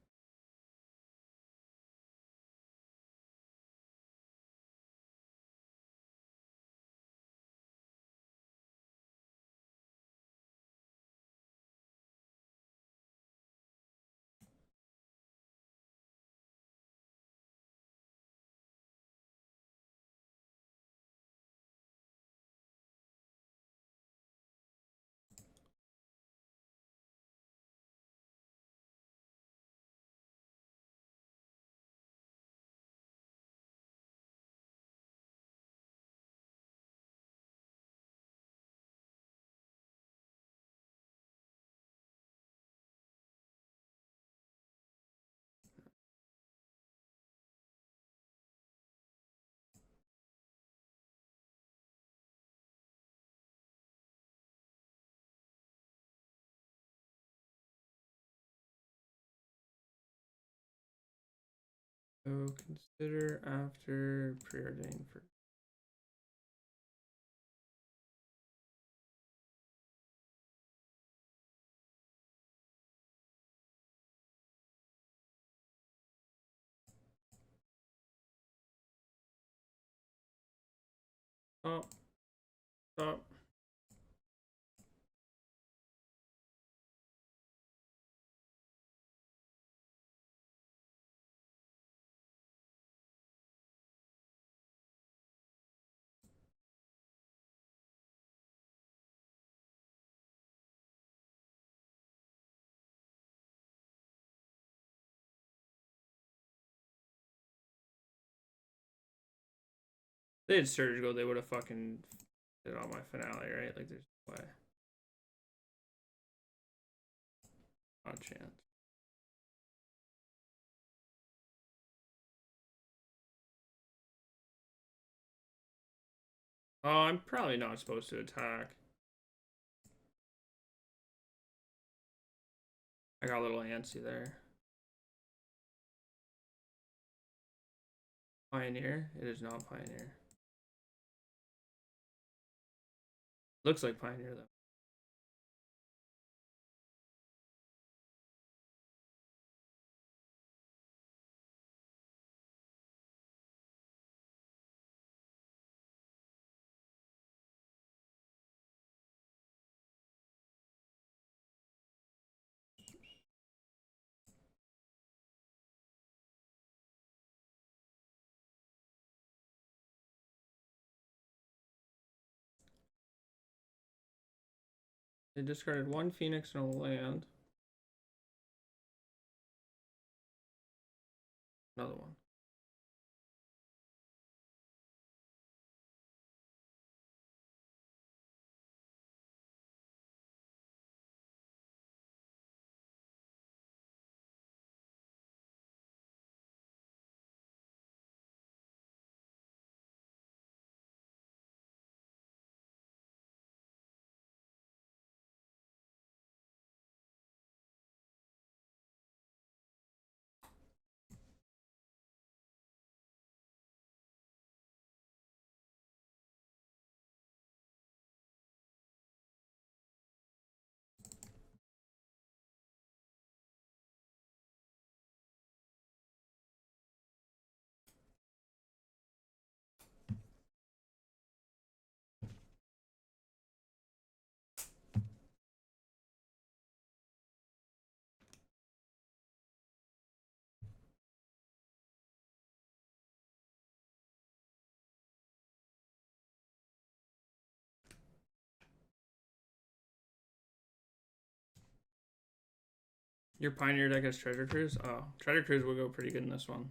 So consider after preordained for. Stop. Stop. They had surgical, they would have fucking did on my finale, right? Like there's no way. Not a chance. Oh, I'm probably not supposed to attack. I got a little antsy there. Pioneer? It is not Pioneer. Looks like Pioneer though. They discarded one Phoenix and a land. Another one. Your Pioneer deck has Treasure Cruise? Oh, Treasure Cruise will go pretty good in this one.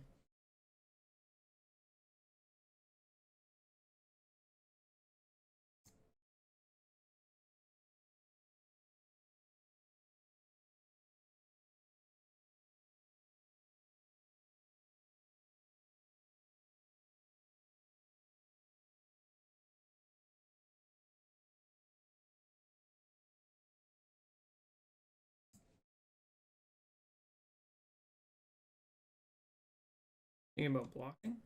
Thinking about blocking?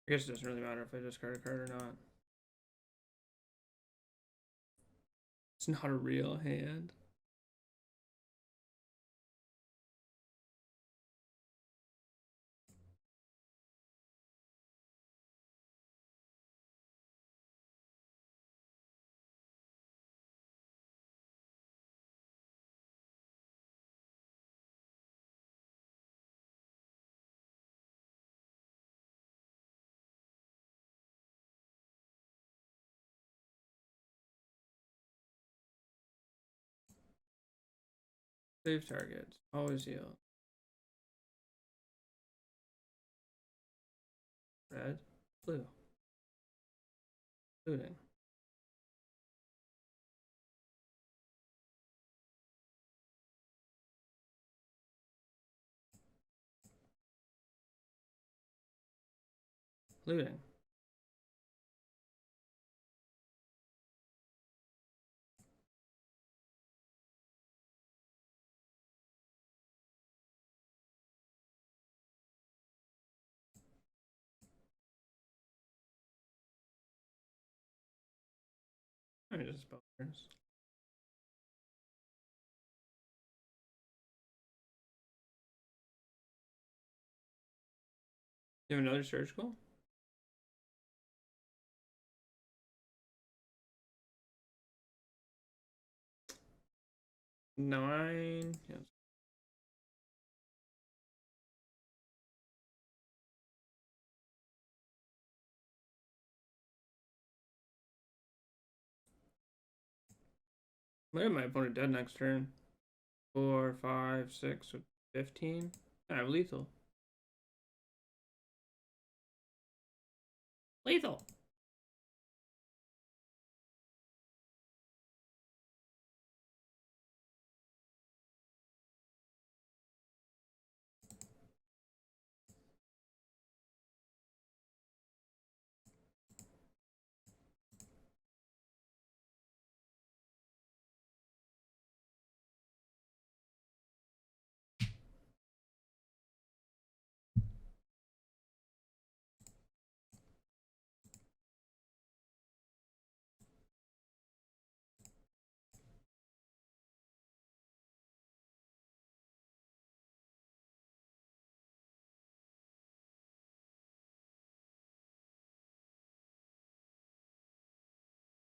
I guess it doesn't really matter if I discard a card or not. It's not a real hand. Save targets. Always heal. Red. Blue. Looting. Looting. I mean, just spellers. You have another surgical? Nine. Yes. Why am my opponent dead next turn? 4, 5, 6, 15. I have lethal. Lethal.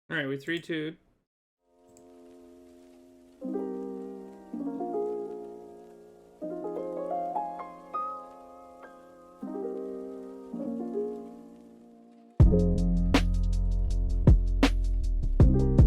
All right, we 3-2'd.